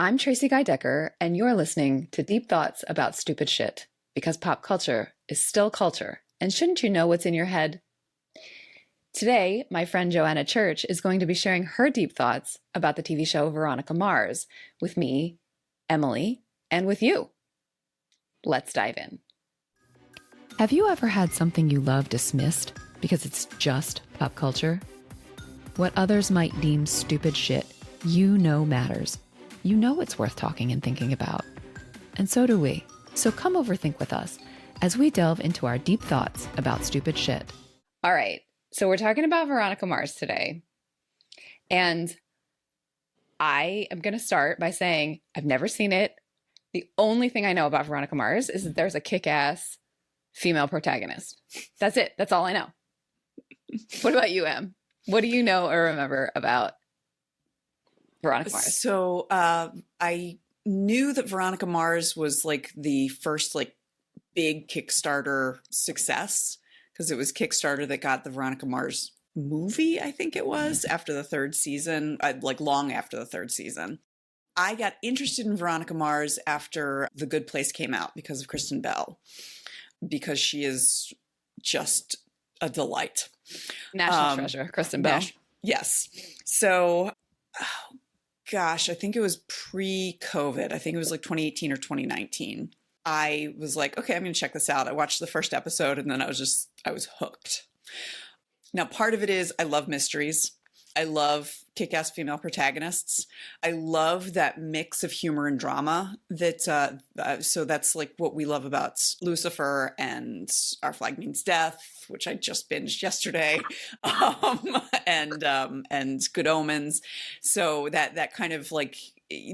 I'm Tracie Decker, and you're listening to Deep Thoughts About Stupid Shit, because pop culture is still culture, and shouldn't you know what's in your head? Today, my friend Joanna Church is going to be sharing her deep thoughts about the TV show Veronica Mars with me, Emily, and with you. Let's dive in. Have you ever had something you love dismissed because it's just pop culture? What others might deem stupid shit, you know matters. You know it's worth talking and thinking about. And so do we. So come overthink with us as we delve into our deep thoughts about stupid shit. All right. So we're talking about Veronica Mars today. And I am going to start by saying I've never seen it. The only thing I know about Veronica Mars is that there's a kick-ass female protagonist. That's it. That's all I know. What about you, Em? What do you know or remember about Veronica Mars? So I knew that Veronica Mars was like the first like big Kickstarter success, because it was Kickstarter that got the Veronica Mars movie, I think it was, after the third season, like long after the third season. I got interested in Veronica Mars after The Good Place came out because of Kristen Bell, because she is just a delight. National treasure, Kristen Bell. Yes. So, oh, gosh, I think it was pre-COVID. I think it was like 2018 or 2019. I was like, okay, I'm going to check this out. I watched the first episode and then I was hooked. Now, part of it is I love mysteries. I love kick-ass female protagonists. I love that mix of humor and drama so that's like what we love about Lucifer and Our Flag Means Death, which I just binged yesterday, and Good Omens. So that kind of like,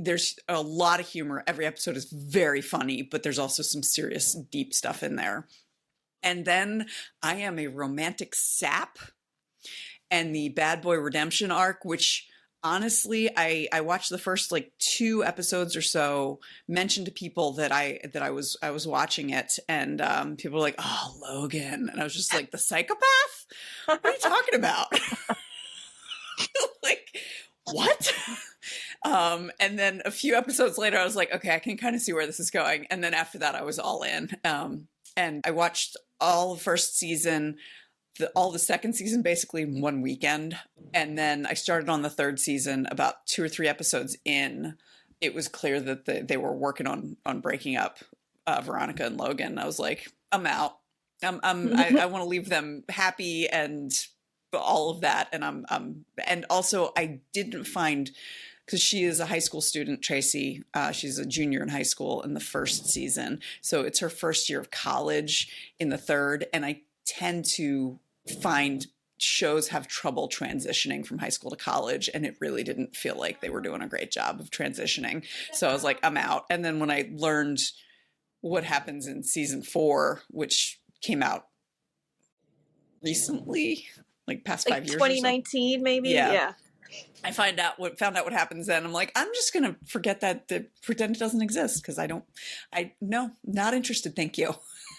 there's a lot of humor. Every episode is very funny, but there's also some serious deep stuff in there. And then I am a romantic sap. And the Bad Boy Redemption arc, which honestly, I watched the first like 2 episodes or so, mentioned to people that I was watching it, and people were like, "Oh, Logan," and I was just like, "The psychopath? What are you talking about?" Like, what? And then a few episodes later, I was like, "Okay, I can kind of see where this is going." And then after that, I was all in, and I watched all the first season. All the second season basically in one weekend. And then I started on the third season about 2 or 3 episodes in. It was clear that they were working on breaking up Veronica and Logan. I was like, I'm out. I want to leave them happy and all of that. And and also I didn't find, because she is a high school student, Tracie. She's a junior in high school in the first season. So it's her first year of college in the third. And I tend to find shows have trouble transitioning from high school to college, and it really didn't feel like they were doing a great job of transitioning. So I was like, I'm out. And then when I learned what happens in season 4, which came out recently, like past like 5 years, 2019 maybe. Yeah. I found out what happens then. I'm like, I'm just gonna forget that, pretend it doesn't exist, because no, not interested, thank you.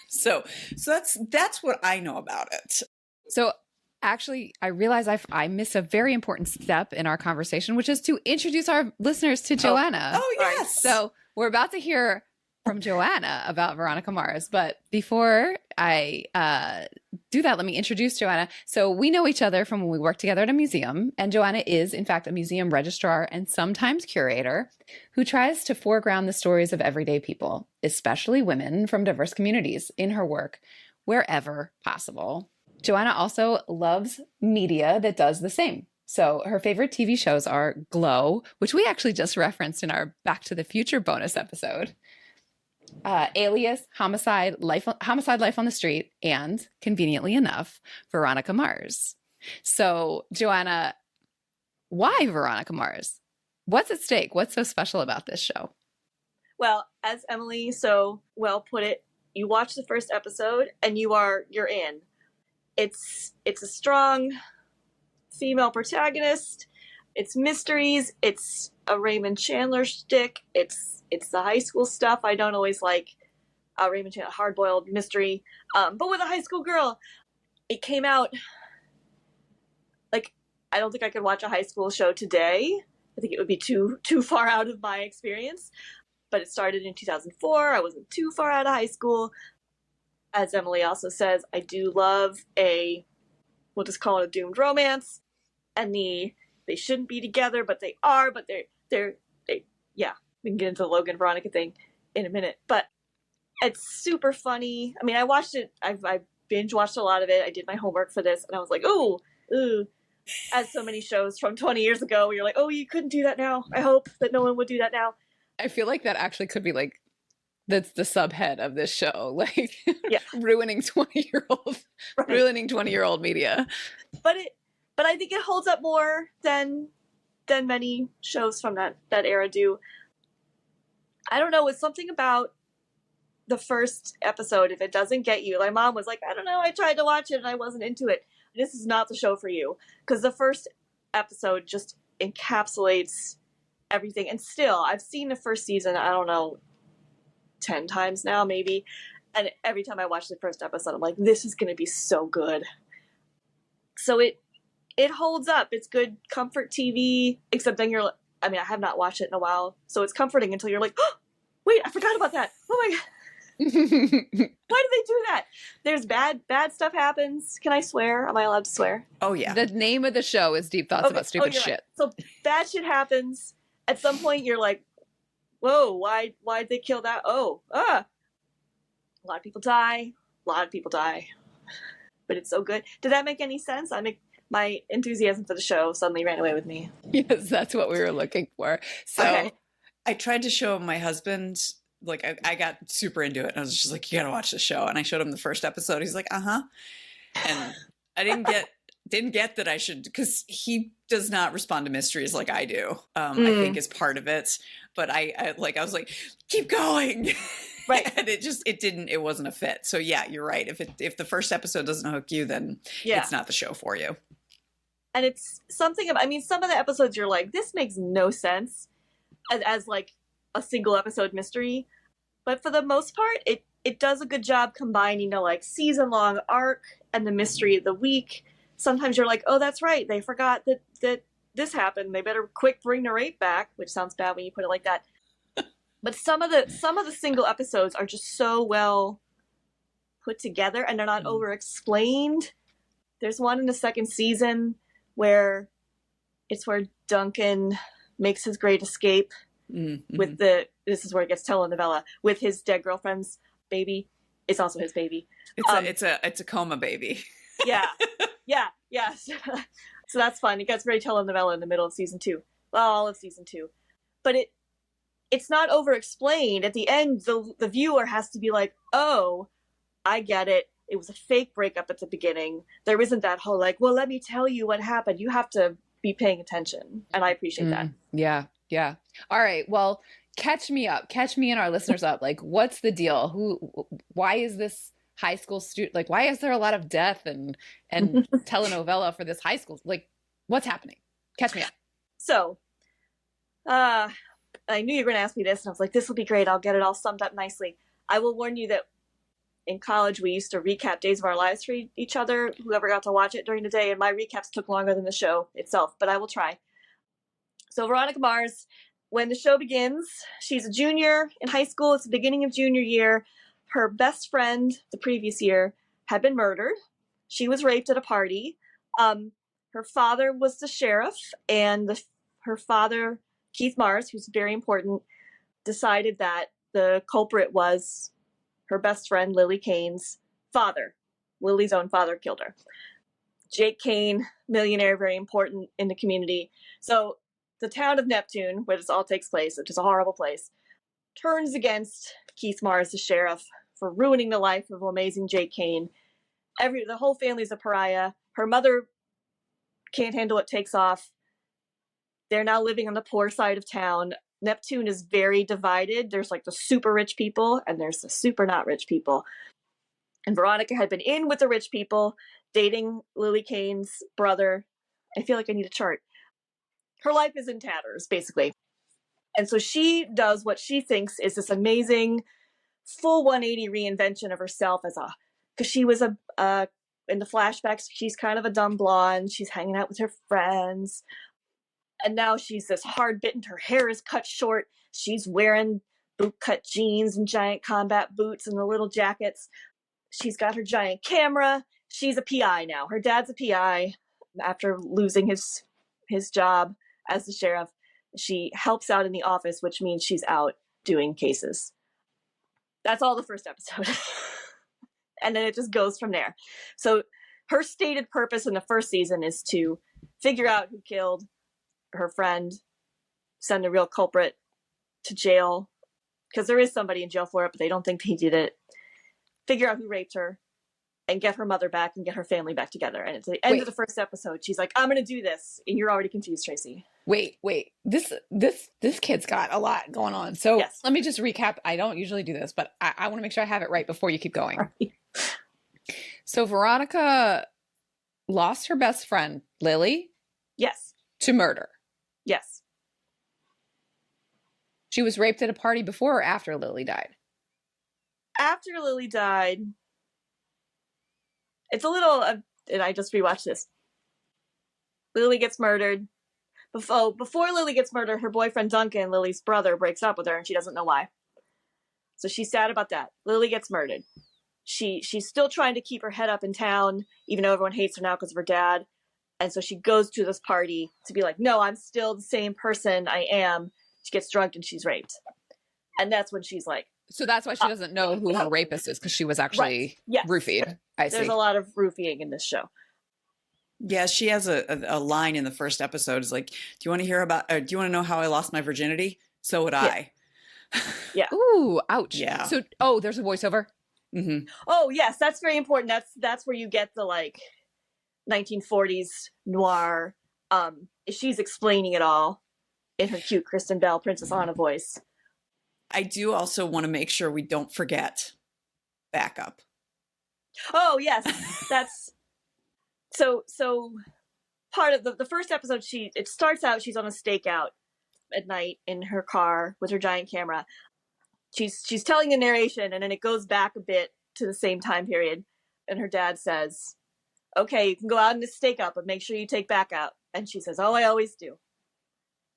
So that's what I know about it. So actually, I realize I missed a very important step in our conversation, which is to introduce our listeners to Joanna. Oh yes. So we're about to hear from Joanna about Veronica Mars. But before I do that, let me introduce Joanna. So we know each other from when we worked together at a museum. And Joanna is, in fact, a museum registrar and sometimes curator who tries to foreground the stories of everyday people, especially women from diverse communities, in her work wherever possible. Joanna also loves media that does the same. So her favorite TV shows are Glow, which we actually just referenced in our Back to the Future bonus episode, Alias, Homicide, Life on the Street, and, conveniently enough, Veronica Mars. So, Joanna, why Veronica Mars? What's at stake? What's so special about this show? Well, as Emily so well put it, you watch the first episode and you're in. It's a strong female protagonist. It's mysteries. It's a Raymond Chandler shtick. It's the high school stuff. I don't always like Raymond Chandler, hard-boiled mystery, but with a high school girl. It came out, like, I don't think I could watch a high school show today I think it would be too far out of my experience. But it started in 2004. I wasn't too far out of high school. As Emily also says, I do love we'll just call it a doomed romance. And they shouldn't be together, but they are, but they're yeah. We can get into the Logan Veronica thing in a minute. But it's super funny. I mean, I watched it, I binge watched a lot of it. I did my homework for this, and I was like, ooh. As so many shows from 20 years ago, where you're like, oh, you couldn't do that now. I hope that no one would do that now. I feel like that actually could be like, that's the subhead of this show, like Yeah. ruining 20-year-old, Right. ruining 20-year-old media. But I think it holds up more than many shows from that era do. I don't know, it's something about the first episode. If it doesn't get you, my mom was like, I don't know, I tried to watch it and I wasn't into it. This is not the show for you, because the first episode just encapsulates everything. And still, I've seen the first season, I don't know, 10 times now maybe, and every time I watch the first episode I'm like, this is going to be so good. So it holds up. It's good comfort TV, except then I have not watched it in a while, so it's comforting until you're like, oh, wait, I forgot about that. Oh my god. Why did they do that? There's bad stuff happens. Can I swear? Am I allowed to swear? Oh yeah. The name of the show is Deep Thoughts About Stupid Shit. Right. So bad shit happens. At some point you're like, whoa, why'd they kill that? A lot of people die. But it's so good. Did that make any sense? My enthusiasm for the show suddenly ran away with me. Yes, that's what we were looking for. So okay. I tried to show my husband, like I got super into it, and I was just like, you gotta watch the show. And I showed him the first episode. He's like, uh-huh. And I didn't get that I should, because he does not respond to mysteries like I do. I think is part of it. But I was like, keep going. Right. And it wasn't a fit. So yeah, you're right. If the first episode doesn't hook you, then it's not the show for you. And it's something some of the episodes you're like, this makes no sense as like a single episode mystery. But for the most part, it does a good job combining a like season long arc and the mystery of the week. Sometimes you're like, oh, that's right, they forgot that this happened. They better quick bring the rape back, which sounds bad when you put it like that. But some of the single episodes are just so well put together, and they're not over explained. There's one in the second season where Duncan makes his great escape with this is where it gets telenovela, with his dead girlfriend's baby. It's also his baby. It's a coma baby. Yeah. So that's fun. It gets very telenovela in the middle of season 2. Well, all of season 2. But it's not over explained. At the end, the viewer has to be like, oh, I get it. It was a fake breakup at the beginning. There isn't that whole like, well, let me tell you what happened. You have to be paying attention. And I appreciate that. Yeah. All right. Well, catch me and our listeners up. Like, what's the deal? Why is this high school student, like, why is there a lot of death and telenovela for this high school? Like, what's happening? Catch me up. So, I knew you were going to ask me this, and I was like, this will be great. I'll get it all summed up nicely. I will warn you that in college, we used to recap Days of Our Lives for each other, whoever got to watch it during the day, and my recaps took longer than the show itself, but I will try. So Veronica Mars, when the show begins, she's a junior in high school. It's the beginning of junior year. Her best friend the previous year had been murdered. She was raped at a party. Her father was the sheriff, and her father, Keith Mars, who's very important, decided that the culprit was her best friend, Lily Kane's father. Lily's own father killed her. Jake Kane, millionaire, very important in the community. So the town of Neptune, where this all takes place, which is a horrible place, turns against Keith Mars, the sheriff, for ruining the life of amazing Jake Kane. The whole family's a pariah. Her mother can't handle it, takes off. They're now living on the poor side of town. Neptune is very divided. There's like the super rich people and there's the super not rich people. And Veronica had been in with the rich people, dating Lily Kane's brother. I feel like I need a chart. Her life is in tatters, basically. And so she does what she thinks is this amazing full 180 reinvention of herself because she was in the flashbacks, she's kind of a dumb blonde. She's hanging out with her friends. And now she's this hard-bitten, her hair is cut short. She's wearing boot-cut jeans and giant combat boots and the little jackets. She's got her giant camera. She's a PI now. Her dad's a PI. After losing his job as the sheriff, she helps out in the office, which means she's out doing cases. That's all the first episode. And then it just goes from there. So her stated purpose in the first season is to figure out who killed her friend, send a real culprit to jail, because there is somebody in jail for it, but they don't think he did it. Figure out who raped her and get her mother back and get her family back together. And at the end of the first episode, she's like, I'm going to do this. And you're already confused, Tracie. Wait. This kid's got a lot going on. So yes. Let me just recap. I don't usually do this, but I want to make sure I have it right before you keep going. Right. So Veronica lost her best friend, Lily. Yes. To murder. Yes. She was raped at a party before or after Lily died? After Lily died. It's a little, and I just rewatched this. Lily gets murdered. Before Lily gets murdered, her boyfriend Duncan, Lily's brother, breaks up with her and she doesn't know why. So she's sad about that. Lily gets murdered. She's still trying to keep her head up in town, even though everyone hates her now because of her dad. And so she goes to this party to be like, no, I'm still the same person I am. She gets drunk and she's raped. And that's when she's like. So that's why she doesn't know who her rapist is, because she was actually roofied. I see. There's a lot of roofing in this show. Yeah, she has a line in the first episode. Is like, do you want to hear about, or do you want to know how I lost my virginity? So would I. Yeah. Ooh, ouch. Yeah. So, there's a voiceover? Mm-hmm. Oh, yes, that's very important. That's where you get the, like, 1940s noir. She's explaining it all in her cute Kristen Bell, Princess Anna voice. I do also want to make sure we don't forget backup. Oh, yes. That's so part of the first episode. It starts out, she's on a stakeout at night in her car with her giant camera. She's telling the narration, and then it goes back a bit to the same time period. And her dad says, okay, you can go out in this stakeout, but make sure you take backup. And she says, oh, I always do.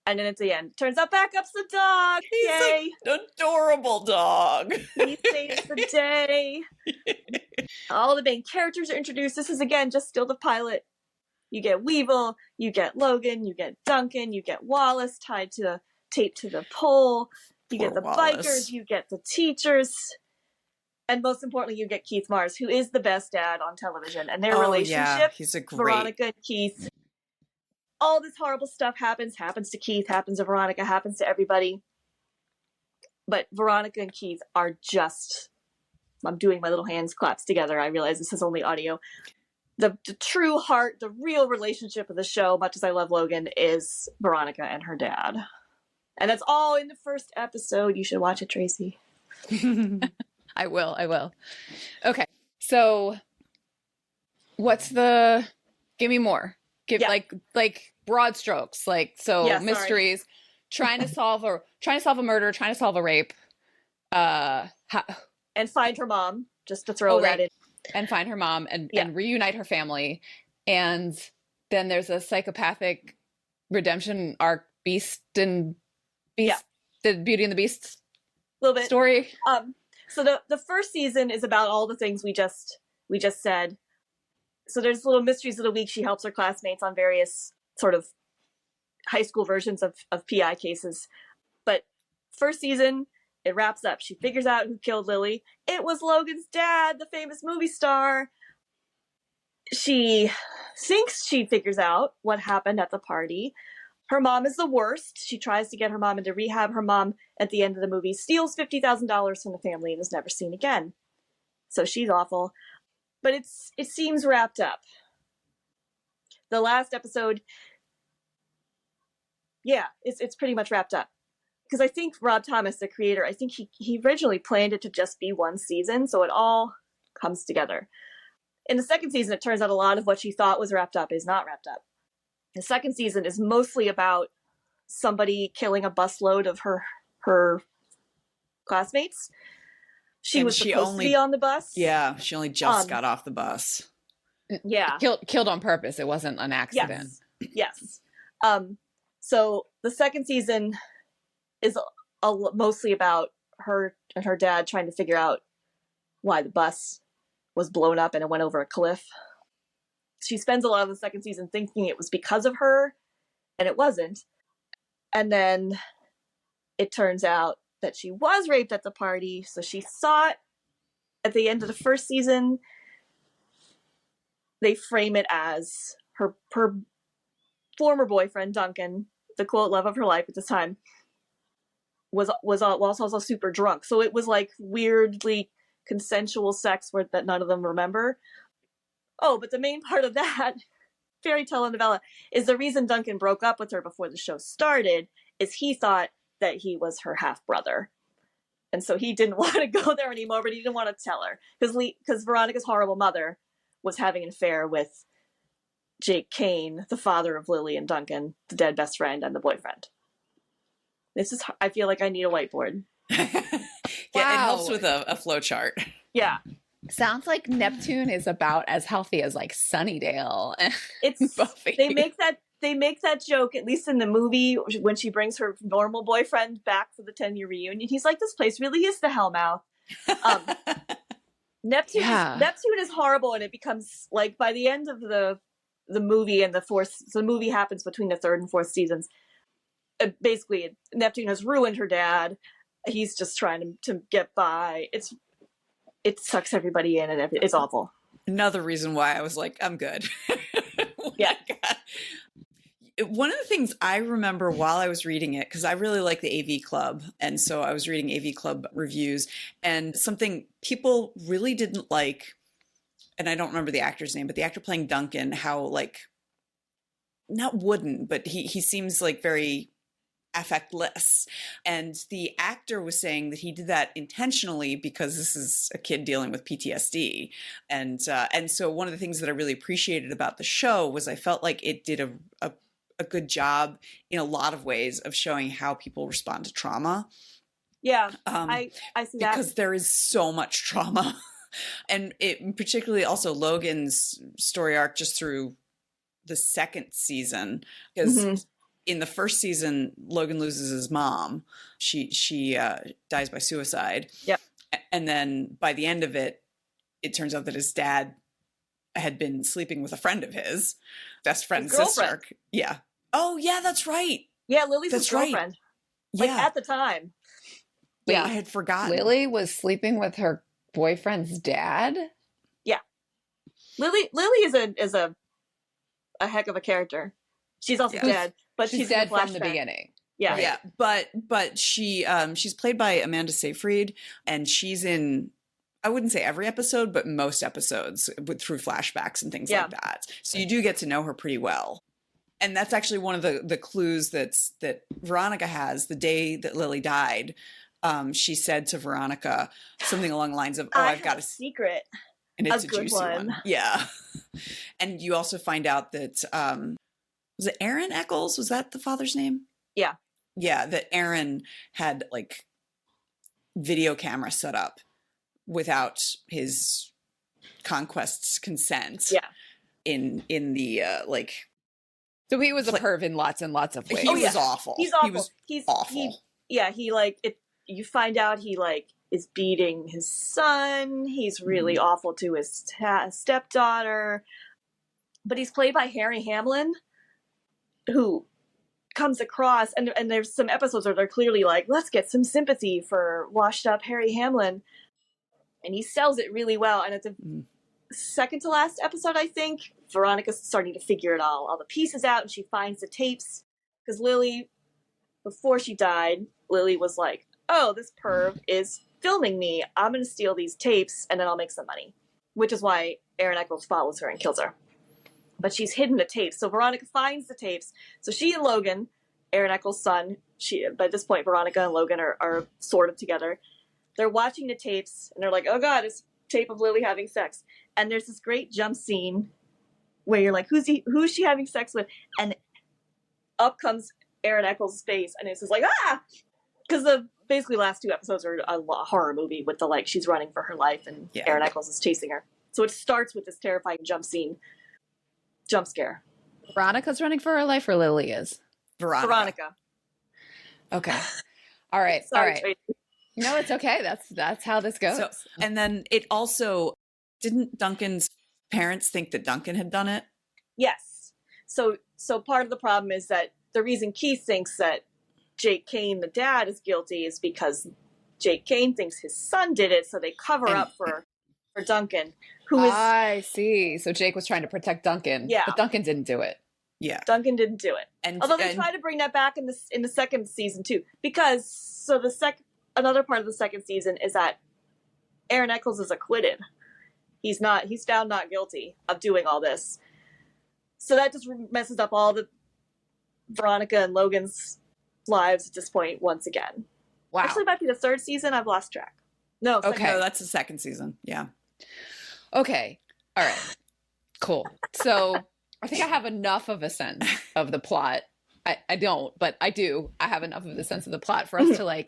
And then at the end, turns out backup's the dog. He's Yay! An adorable dog. He saves the day. All the main characters are introduced. This is, again, just still the pilot. You get Weevil, you get Logan, you get Duncan, you get Wallace tied to the tape to the pole. You get the bikers, you get the teachers. And most importantly, you get Keith Mars, who is the best dad on television. And their relationship, he's a great... Veronica and Keith. All this horrible stuff happens to Keith, happens to Veronica, happens to everybody. But Veronica and Keith are just, I'm doing my little hands claps together. I realize this is only audio. The true heart, the real relationship of the show, much as I love Logan, is Veronica and her dad. And that's all in the first episode. You should watch it, Tracie. I will. Okay. So give me more. Like broad strokes. Mysteries, trying to solve a murder, trying to solve a rape. And find her mom, just to throw that in. And find her mom and reunite her family. And then there's a psychopathic redemption arc, the Beauty and the Beast little bit story. So the first season is about all the things we just said. So there's little mysteries of the week. She helps her classmates on various sort of high school versions of PI cases. But first season, it wraps up. She figures out who killed Lily. It was Logan's dad, the famous movie star. She thinks she figures out what happened at the party. Her mom is the worst. She tries to get her mom into rehab. Her mom, at the end of the movie, steals $50,000 from the family and is never seen again. So she's awful. But it seems wrapped up. The last episode, it's pretty much wrapped up. Because I think Rob Thomas, the creator, I think he originally planned it to just be one season, so it all comes together. In the second season, it turns out a lot of what she thought was wrapped up is not wrapped up. The second season is mostly about somebody killing a busload of her classmates. She was supposed to be on the bus. Yeah, she only just got off the bus. Yeah. Killed on purpose. It wasn't an accident. Yes. So the second season is mostly about her and her dad trying to figure out why the bus was blown up and it went over a cliff. She spends a lot of the second season thinking it was because of her, and it wasn't. And then it turns out that she was raped at the party, so she saw it at the end of the first season. They frame it as her former boyfriend, Duncan, the quote love of her life at this time, was also super drunk. So it was like weirdly consensual sex that none of them remember. Oh, but the main part of that fairy telenovela is the reason Duncan broke up with her before the show started is he thought that he was her half brother. And so he didn't want to go there anymore, but he didn't want to tell her because Veronica's horrible mother was having an affair with Jake Kane, the father of Lily and Duncan, the dead best friend and the boyfriend. I feel like I need a whiteboard. Yeah, wow. It helps with a flow chart. Yeah. Sounds like Neptune is about as healthy as like Sunnydale. It's they make that joke, at least in the movie, when she brings her normal boyfriend back for the 10-year reunion. He's like, this place really is the hellmouth. Neptune is horrible, and it becomes like by the end of the movie and the movie happens between the third and fourth seasons. Basically, Neptune has ruined her dad. He's just trying to get by. It sucks everybody in, and it's awful. Another reason why I was like, I'm good. Yeah. One of the things I remember while I was reading it, because I really like the AV Club, and so I was reading AV Club reviews, and something people really didn't like, and I don't remember the actor's name, but the actor playing Duncan, how like, not wooden, but he seems like very affectless. And the actor was saying that he did that intentionally because this is a kid dealing with PTSD. And so one of the things that I really appreciated about the show was I felt like it did a good job in a lot of ways of showing how people respond to trauma. Yeah, I see that. Because there is so much trauma. And it particularly also Logan's story arc just through the second season, because in the first season, Logan loses his mom. She dies by suicide. Yep. And then by the end of it, it turns out that his dad had been sleeping with a friend of his, best friend's sister. Yeah. Oh, yeah, that's right. Yeah, Lily's his girlfriend. Like, yeah. At the time. Wait, yeah, I had forgotten. Lily was sleeping with her boyfriend's dad? Yeah. Lily is a heck of a character. She's also dead, but she's dead from the beginning. Yeah. Right. Yeah, but she's played by Amanda Seyfried, and she's in, I wouldn't say every episode, but most episodes through flashbacks and things like that. So you do get to know her pretty well. And that's actually one of the clues that Veronica has the day that Lily died. She said to Veronica something along the lines of, I've got a secret. And it's a juicy one. Yeah. And you also find out that, was it Aaron Eccles? Was that the father's name? Yeah. Yeah. That Aaron had like video camera set up without his conquest's consent. Yeah. In the, like. So he was a perv in lots and lots of ways. He was awful. He's awful. He was awful. He like, you find out he like is beating his son. He's really awful to his stepdaughter. But he's played by Harry Hamlin, who comes across, and there's some episodes where they're clearly like, let's get some sympathy for washed up Harry Hamlin. And he sells it really well. And at the second to last episode, I think, Veronica's starting to figure it all the pieces out, and she finds the tapes. Because Lily, before she died, Lily was like, oh, this perv is filming me. I'm going to steal these tapes, and then I'll make some money. Which is why Aaron Eccles follows her and kills her. But she's hidden the tapes. So Veronica finds the tapes. So she and Logan, Aaron Eccles' son, by this point, Veronica and Logan are sort of together. They're watching the tapes, and they're like, oh God, it's a tape of Lily having sex. And there's this great jump scene where you're like, who's she having sex with? And up comes Aaron Eccles' face, and it's just like, ah! Because the basically last two episodes are a horror movie with the, like, she's running for her life, and Aaron Eccles is chasing her. So it starts with this terrifying jump scare. Veronica's running for her life, or Lily is? Veronica. Okay. All right. Sorry, All right. Tracie. No, it's okay. That's how this goes. So, and then it also, didn't Duncan's parents think that Duncan had done it? Yes. So part of the problem is that the reason Keith thinks that Jake Kane, the dad, is guilty is because Jake Kane thinks his son did it, so they cover up for Duncan, who is... I see. So Jake was trying to protect Duncan, Yeah. but Duncan didn't do it. Yeah. Duncan didn't do it. Although they and try to bring that back in the second season too, because another part of the second season is that Aaron Eccles is acquitted. He's found not guilty of doing all this. So that just messes up all the Veronica and Logan's lives at this point once again. Wow. Actually, it might be the third season. I've lost track. No. Okay. No, that's the second season. Yeah. Okay. All right. Cool. So I think I have enough of a sense of the plot. I don't, but I do. I have enough of the sense of the plot for us to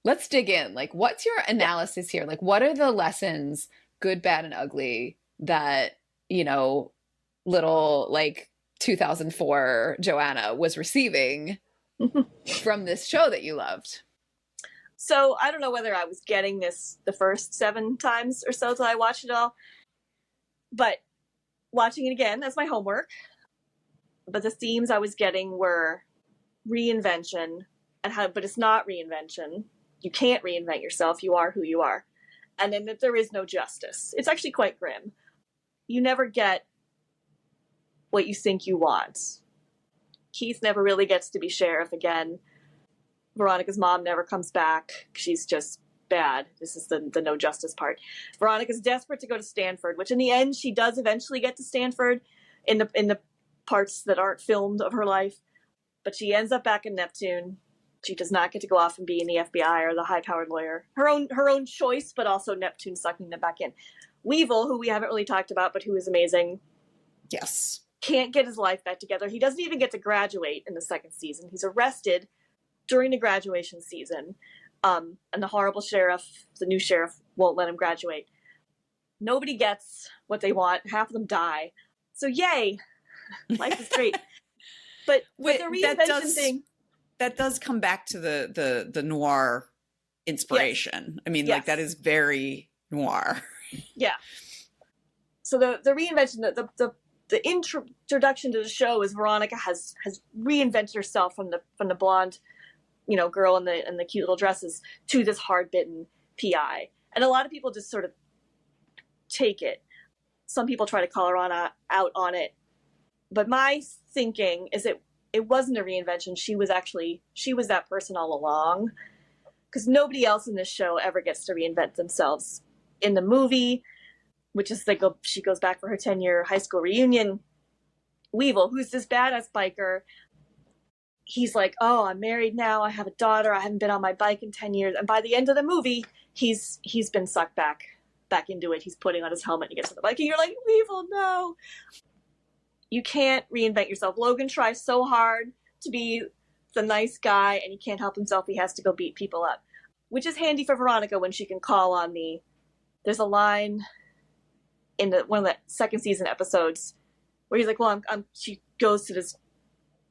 let's dig in. Like, what's your analysis here? Like, what are the lessons, good, bad, and ugly, that, little 2004 Joanna was receiving from this show that you loved? So I don't know whether I was getting this the first 7 times or so till I watched it all, but watching it again, that's my homework. But the themes I was getting were reinvention but it's not reinvention. You can't reinvent yourself. You are who you are. And then that there is no justice. It's actually quite grim. You never get what you think you want. Keith never really gets to be sheriff again. Veronica's mom never comes back. She's just bad. This is the no justice part. Veronica's desperate to go to Stanford, which in the end she does eventually get to Stanford in the parts that aren't filmed of her life. But she ends up back in Neptune. She does not get to go off and be in the FBI or the high-powered lawyer. Her own choice, but also Neptune sucking them back in. Weevil, who we haven't really talked about, but who is amazing. Yes. Can't get his life back together. He doesn't even get to graduate in the second season. He's arrested during the graduation season. And the horrible sheriff, the new sheriff, won't let him graduate. Nobody gets what they want. Half of them die. So yay! Life is great. But with the reinvention thing... That does come back to the noir inspiration. Yes. I mean, yes. that is very noir. Yeah. So the reinvention, the introduction to the show is Veronica has reinvented herself from the blonde, girl in the cute little dresses to this hard-bitten PI. And a lot of people just sort of take it. Some people try to call her out on it. But my thinking is it wasn't a reinvention. She was that person all along, because nobody else in this show ever gets to reinvent themselves. In the movie, which is she goes back for her 10-year high school reunion. Weevil, who's this badass biker, he's like, oh, I'm married now. I have a daughter. I haven't been on my bike in 10 years. And by the end of the movie, he's been sucked back into it. He's putting on his helmet and he gets on the bike. And you're like, Weevil, no. You can't reinvent yourself. Logan tries so hard to be the nice guy, and he can't help himself. He has to go beat people up, which is handy for Veronica when she can call on there's a line in one of the second season episodes where he's like, well, she goes to this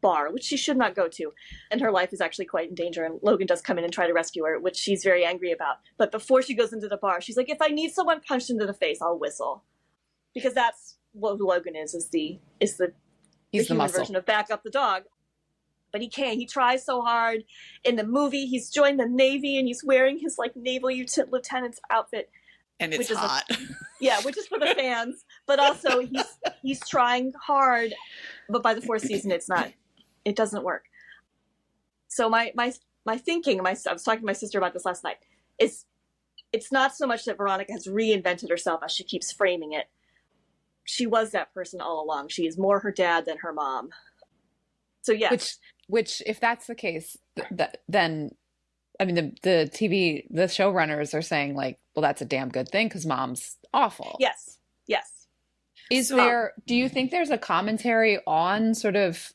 bar, which she should not go to, and her life is actually quite in danger, and Logan does come in and try to rescue her, which she's very angry about. But before she goes into the bar, she's like, if I need someone punched into the face, I'll whistle. Because that's what Logan is the human muscle version of Back Up the Dog. But he can't. He tries so hard. In the movie, he's joined the Navy and he's wearing his naval lieutenant's outfit. And it's hot. Which is for the fans. But also he's trying hard. But by the fourth season, it doesn't work. So my thinking, I was talking to my sister about this last night, is it's not so much that Veronica has reinvented herself as she keeps framing it. She was that person all along. She is more her dad than her mom. So yes. Which if that's the case, then I mean the showrunners are saying well, that's a damn good thing because mom's awful. Yes. Do you think there's a commentary on sort of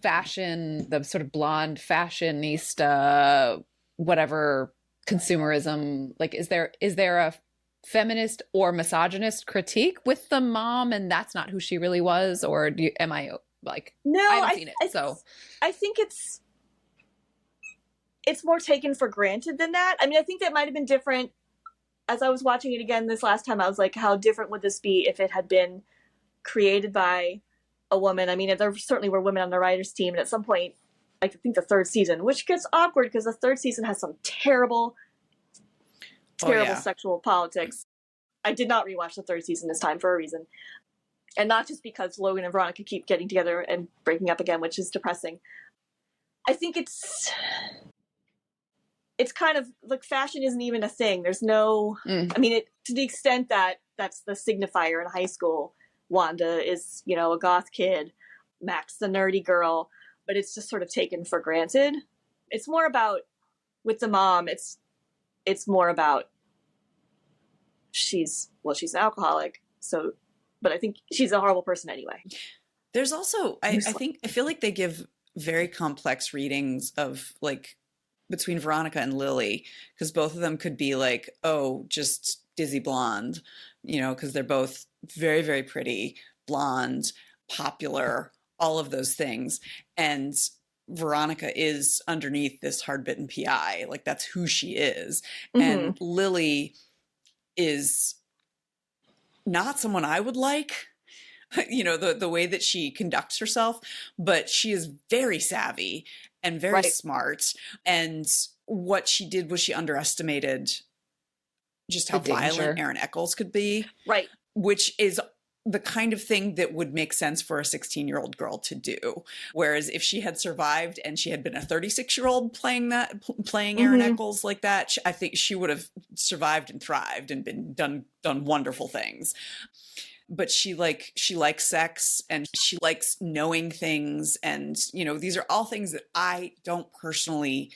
fashion, the sort of blonde fashionista, whatever consumerism? Is there a feminist or misogynist critique with the mom, and that's not who she really was? Or am I Like, No, I haven't seen it, so I think it's more taken for granted than that. I mean, I think that might have been different. As I was watching it again this last time, I was like, how different would this be if it had been created by a woman? I mean, there certainly were women on the writers' team, and at some point, I think the third season, which gets awkward because the third season has some terrible sexual politics. I did not rewatch the third season this time for a reason. And not just because Logan and Veronica keep getting together and breaking up again, which is depressing. I think it's kind of like fashion isn't even a thing. There's no, I mean, to the extent that that's the signifier in high school. Wanda is, a goth kid, Max the nerdy girl, but it's just sort of taken for granted. It's more about, with the mom, it's more about she's an alcoholic, so, but I think she's a horrible person anyway. There's also, I feel like they give very complex readings of like between Veronica and Lily, because both of them could be like, oh, just dizzy blonde, because they're both very, very pretty, blonde, popular, all of those things. And Veronica is underneath this hard-bitten PI. Like, that's who she is. Mm-hmm. And Lily is not someone I would like, the way that she conducts herself, but she is very savvy and very smart. And what she did was she underestimated just how violent Aaron Eccles could be. Right. Which is the kind of thing that would make sense for a 16-year-old girl to do. Whereas if she had survived and she had been a 36-year-old playing Aaron Eccles like that, I think she would have survived and thrived and been done wonderful things. But she likes sex and she likes knowing things. And, these are all things that I don't personally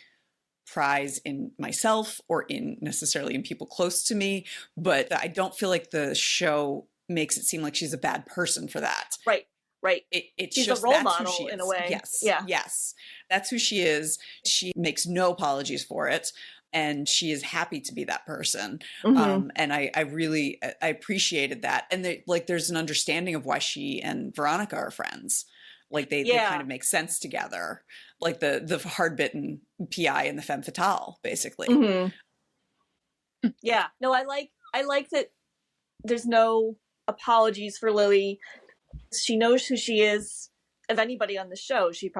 prize in myself or necessarily in people close to me. But I don't feel like the show makes it seem like she's a bad person for that. Right. It's she's just a role model in a way. Yes. Yeah. Yes. That's who she is. She makes no apologies for it. And she is happy to be that person. Mm-hmm. And I really appreciated that. And there's an understanding of why she and Veronica are friends. Like they kind of make sense together. Like the hard-bitten PI and the femme fatale, basically. Mm-hmm. Yeah. No, I like that there's no apologies for Lily. She knows who she is. Of anybody on the show, she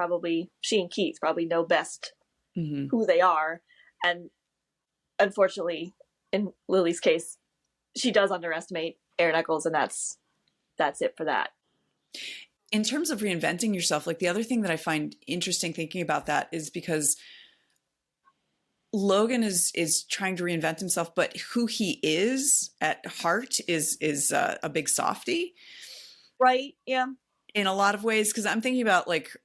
and Keith probably know best who they are. And unfortunately, in Lily's case, she does underestimate Aaron Eccles, and that's it for that. In terms of reinventing yourself, like the other thing that I find interesting thinking about that is because Logan is trying to reinvent himself, but who he is at heart is a big softie. Right. Yeah. In a lot of ways, because I'm thinking about like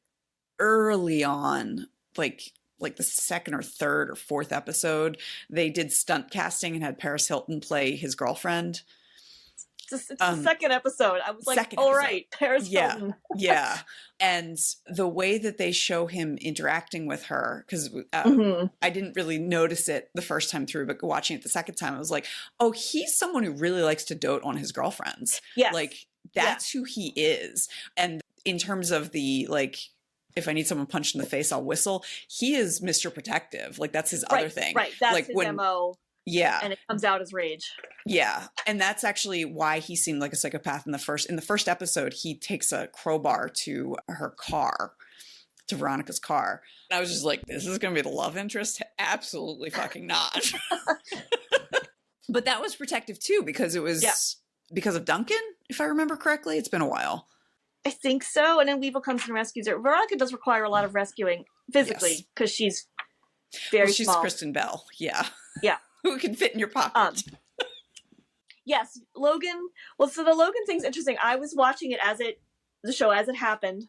early on, like the second or third or fourth episode, they did stunt casting and had Paris Hilton play his girlfriend. It's the second episode. I was like, all right, Paris Hilton. Yeah. And the way that they show him interacting with her, because I didn't really notice it the first time through, but watching it the second time, I was like, oh, he's someone who really likes to dote on his girlfriends. Yes. Like, that's who he is. And in terms of the, like, if I need someone punched in the face, I'll whistle. He is Mr. Protective. Like, that's his other thing. Right. That's like his MO. Yeah. And it comes out as rage. Yeah. And that's actually why he seemed like a psychopath in the first episode. He takes a crowbar to her car, to Veronica's car. And I was just like, this is going to be the love interest? Absolutely fucking not. But that was protective too, because it was because of Duncan, if I remember correctly. It's been a while. I think so. And then Weevil comes and rescues her. Veronica does require a lot of rescuing physically because she's very she's small. Kristen Bell. Yeah. Yeah. Who can fit in your pocket. Yes. Logan. Well, so the Logan thing's interesting. I was watching it the show as it happened.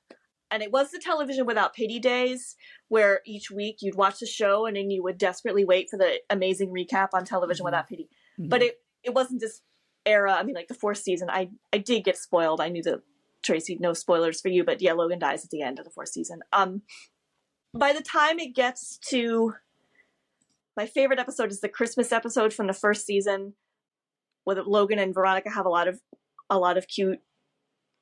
And it was the television without pity days where each week you'd watch the show and then you would desperately wait for the amazing recap on television without pity. Mm-hmm. But it wasn't this era. I mean, like the fourth season, I did get spoiled. I knew that, Tracie, no spoilers for you, but yeah, Logan dies at the end of the fourth season. By the time it gets to my favorite episode is the Christmas episode from the first season, where Logan and Veronica have a lot of cute,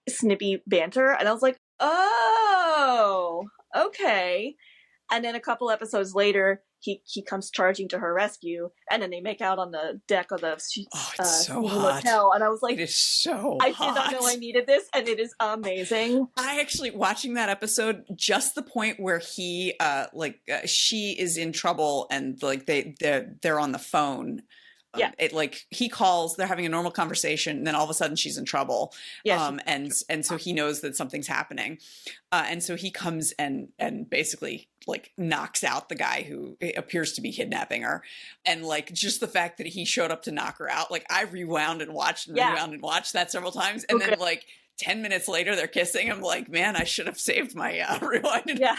snippy banter, and I was like, oh, okay. And then a couple episodes later, he comes charging to her rescue, and then they make out on the deck of the it's so hot. hotel. And I was like, it is so I hot. did not know I needed this, and it is amazing. I actually, watching that episode, just the point where he she is in trouble and like they're on the phone. Yeah. It like he calls, they're having a normal conversation, and then all of a sudden she's in trouble. Yeah. And so he knows that something's happening. And so he comes and basically like knocks out the guy who appears to be kidnapping her. And like just the fact that he showed up to knock her out, like I rewound and watched that several times. And then like 10 minutes later they're kissing. I'm like, man, I should have saved my rewind. Yeah.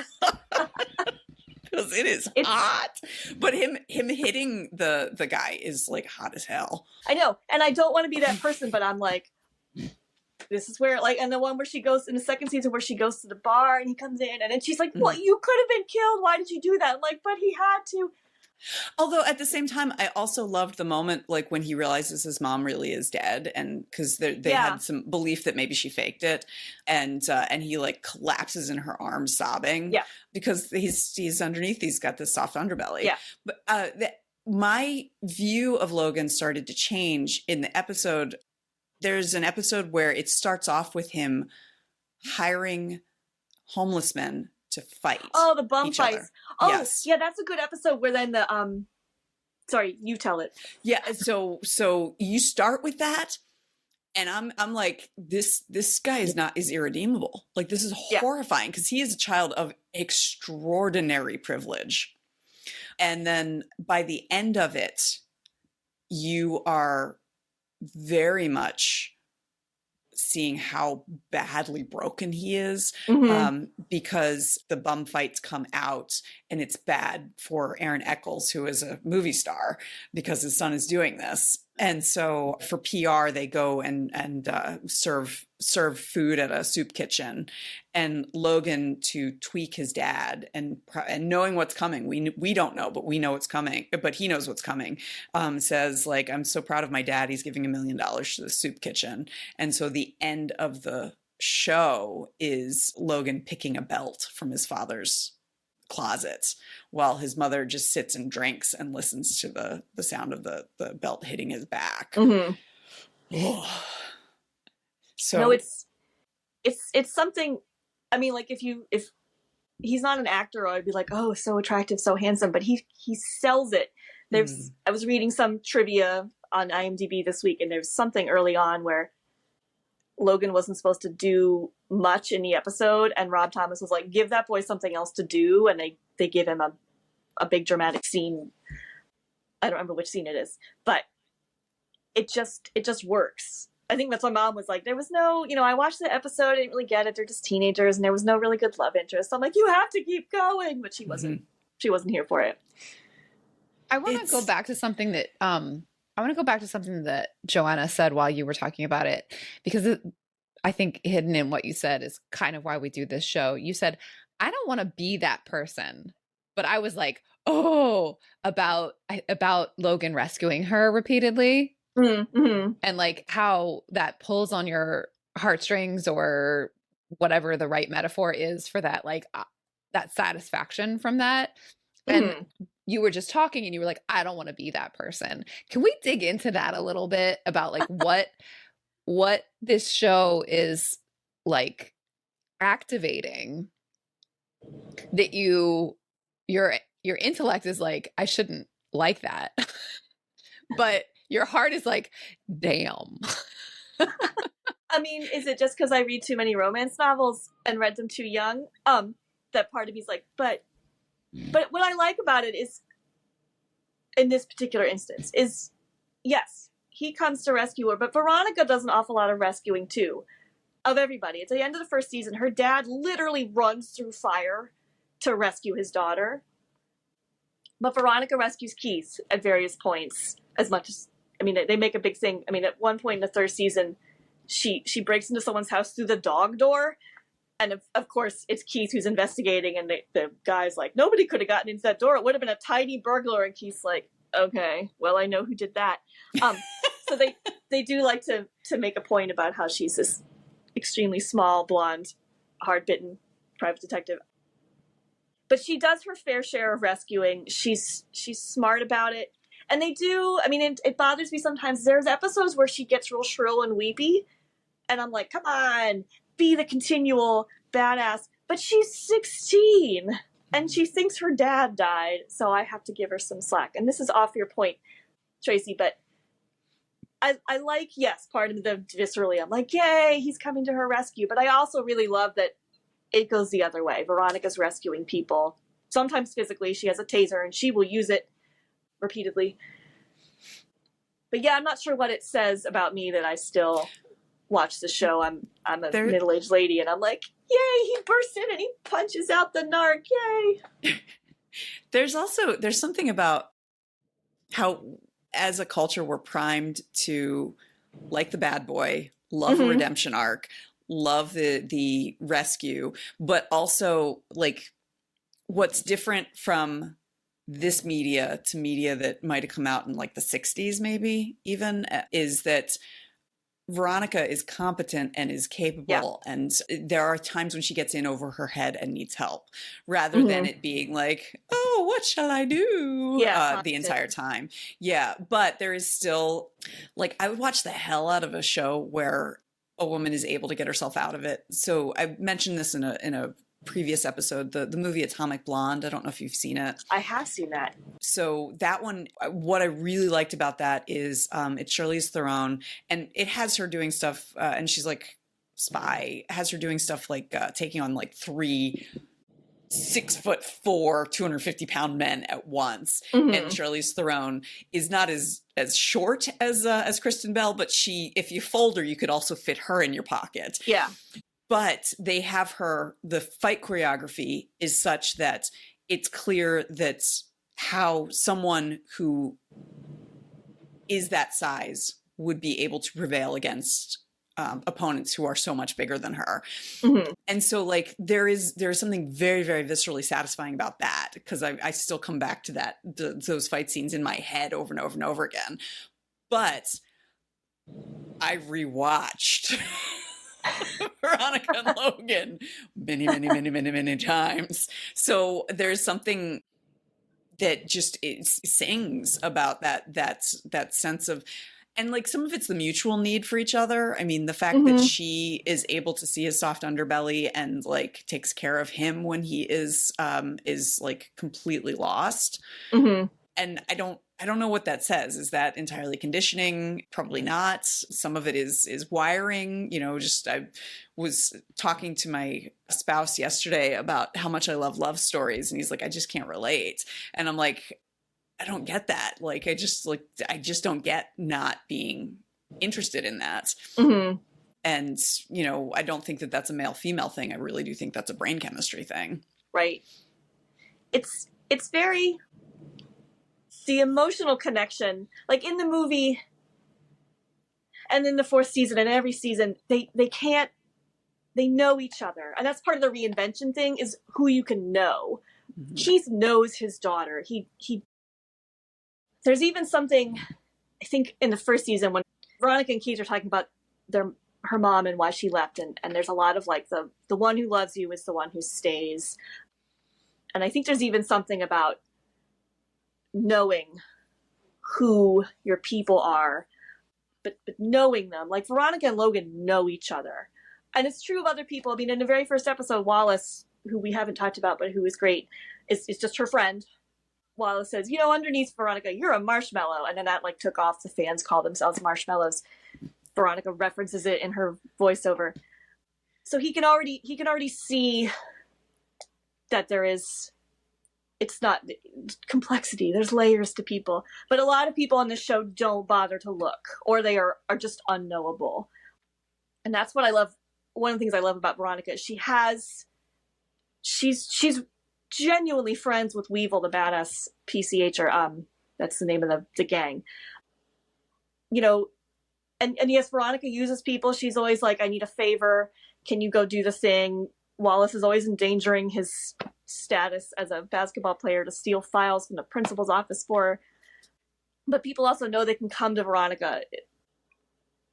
Because it is hot. But him hitting the guy is like hot as hell. I know. And I don't want to be that person, but I'm like, this is where, like, and the one where she goes in the second season where she goes to the bar and he comes in and then she's like, well, you could have been killed. Why did you do that? I'm like, but he had to. Although at the same time, I also loved the moment like when he realizes his mom really is dead, and because they had some belief that maybe she faked it, and he like collapses in her arms sobbing, because he's underneath, he's got this soft underbelly. But my view of Logan started to change in the episode. There's an episode where it starts off with him hiring homeless men to fight. Oh, the bum fights. Other. Oh, yes. Yeah, that's a good episode where then the sorry, you tell it. Yeah, so you start with that, and I'm like, this guy is irredeemable. Like, this is horrifying, because he is a child of extraordinary privilege. And then by the end of it, you are very much seeing how badly broken he is, because the bum fights come out, and it's bad for Aaron Eccles, who is a movie star, because his son is doing this. And so for PR, they go and serve food at a soup kitchen, and Logan, to tweak his dad and knowing what's coming, we don't know, but we know what's coming, but he knows what's coming, says like, I'm so proud of my dad, he's giving $1 million to the soup kitchen. And so the end of the show is Logan picking a belt from his father's closet while his mother just sits and drinks and listens to the sound of the belt hitting his back. So no, it's something. I mean, like if he's not an actor, I'd be like, oh, so attractive, so handsome, but he sells it. I was reading some trivia on IMDb this week, and there's something early on where Logan wasn't supposed to do much in the episode, and Rob Thomas was like, give that boy something else to do, and they give him a big dramatic scene. I don't remember which scene it is, but it just works. I think that's why Mom was like, there was no, I watched the episode, I didn't really get it, they're just teenagers, and there was no really good love interest. I'm like, you have to keep going, but she wasn't here for it. I want to go back to something that Joanna said while you were talking about it, because I think hidden in what you said is kind of why we do this show. You said, I don't want to be that person. But I was like, oh, about Logan rescuing her repeatedly. And like how that pulls on your heartstrings, or whatever the right metaphor is for that, like that satisfaction from that. And you were just talking and you were like, I don't want to be that person. Can we dig into that a little bit about like what this show is like activating, that your intellect is like, I shouldn't like that. But your heart is like, damn. I mean, is it just because I read too many romance novels and read them too young? That part of me's like, but what I like about it is, in this particular instance, is yes, he comes to rescue her, but Veronica does an awful lot of rescuing too, of everybody. At the end of the first season, her dad literally runs through fire to rescue his daughter. But Veronica rescues Keith at various points, as much as, I mean, they make a big thing. I mean, at one point in the third season, she breaks into someone's house through the dog door. And of course, it's Keith who's investigating, and the guy's like, nobody could have gotten into that door. It would have been a tiny burglar. And Keith's like, okay, well, I know who did that. So they do like to make a point about how she's this extremely small, blonde hard-bitten private detective. But she does her fair share of rescuing. She's smart about it. And they do, I mean, it bothers me sometimes. There's episodes where she gets real shrill and weepy. And I'm like, come on, be the continual badass. But she's 16 and she thinks her dad died. So I have to give her some slack. And this is off your point, Tracie, but I like, yes, part of the viscerally, I'm like, yay, he's coming to her rescue. But I also really love that it goes the other way. Veronica's rescuing people. Sometimes physically, she has a taser and she will use it repeatedly. But yeah, I'm not sure what it says about me that I still watch the show. I'm a middle-aged lady and I'm like, yay, he bursts in and he punches out the narc, yay. There's something about how as a culture we're primed to like the bad boy, love a redemption arc, love the rescue, but also like what's different from this media to media that might have come out in like the 60s maybe even is that Veronica is competent and is capable, and there are times when she gets in over her head and needs help, rather than it being like, oh, what shall I do the entire time. Yeah, but there is still, like, I would watch the hell out of a show where a woman is able to get herself out of it. So I mentioned this in a previous episode, the movie Atomic Blonde. I don't know if you've seen it. I have seen that. So that one, what I really liked about that is it's Charlize Theron, and it has her doing stuff, and she's like spy, has her doing stuff like taking on like 3 6'4", 250-pound men at once. And Charlize Theron is not as short as Kristen Bell, but if you fold her, you could also fit her in your pocket. Yeah. But they have the fight choreography is such that it's clear that how someone who is that size would be able to prevail against opponents who are so much bigger than her. And so like there is something very, very viscerally satisfying about that, because I still come back to those fight scenes in my head over and over and over again. But I rewatched Veronica and Logan many times. So there's something that just sings about that sense of, and like some of it's the mutual need for each other. I mean, the fact that she is able to see his soft underbelly and like takes care of him when he is like completely lost. And I don't know what that says. Is that entirely conditioning? Probably not. Some of it is wiring. You know, just I was talking to my spouse yesterday about how much I love stories, and he's like, I just can't relate. And I'm like, I don't get that. Like, I just don't get not being interested in that. And, you know, I don't think that that's a male-female thing. I really do think that's a brain chemistry thing. Right. It's very, the emotional connection, like in the movie and in the 4th season and every season, they know each other. And that's part of the reinvention thing, is who you can know. Keith knows his daughter. He there's even something, I think in the 1st season when Veronica and Keith are talking about her mom and why she left. And there's a lot of like the one who loves you is the one who stays. And I think there's even something about knowing who your people are, but knowing them. Like Veronica and Logan know each other. And it's true of other people. I mean, in the very first episode, Wallace, who we haven't talked about, but who is great, is just her friend. Wallace says, you know, underneath Veronica, you're a marshmallow. And then that like took off. The fans call themselves marshmallows. Veronica references it in her voiceover. So he can already see that it's not complexity. There's layers to people. But a lot of people on this show don't bother to look, or they are just unknowable. And that's what I love. One of the things I love about Veronica is she's genuinely friends with Weevil, the badass PCH, or that's the name of the gang. You know, and yes, Veronica uses people. She's always like, I need a favor. Can you go do the thing? Wallace is always endangering his status as a basketball player to steal files from the principal's office for her. But people also know they can come to Veronica.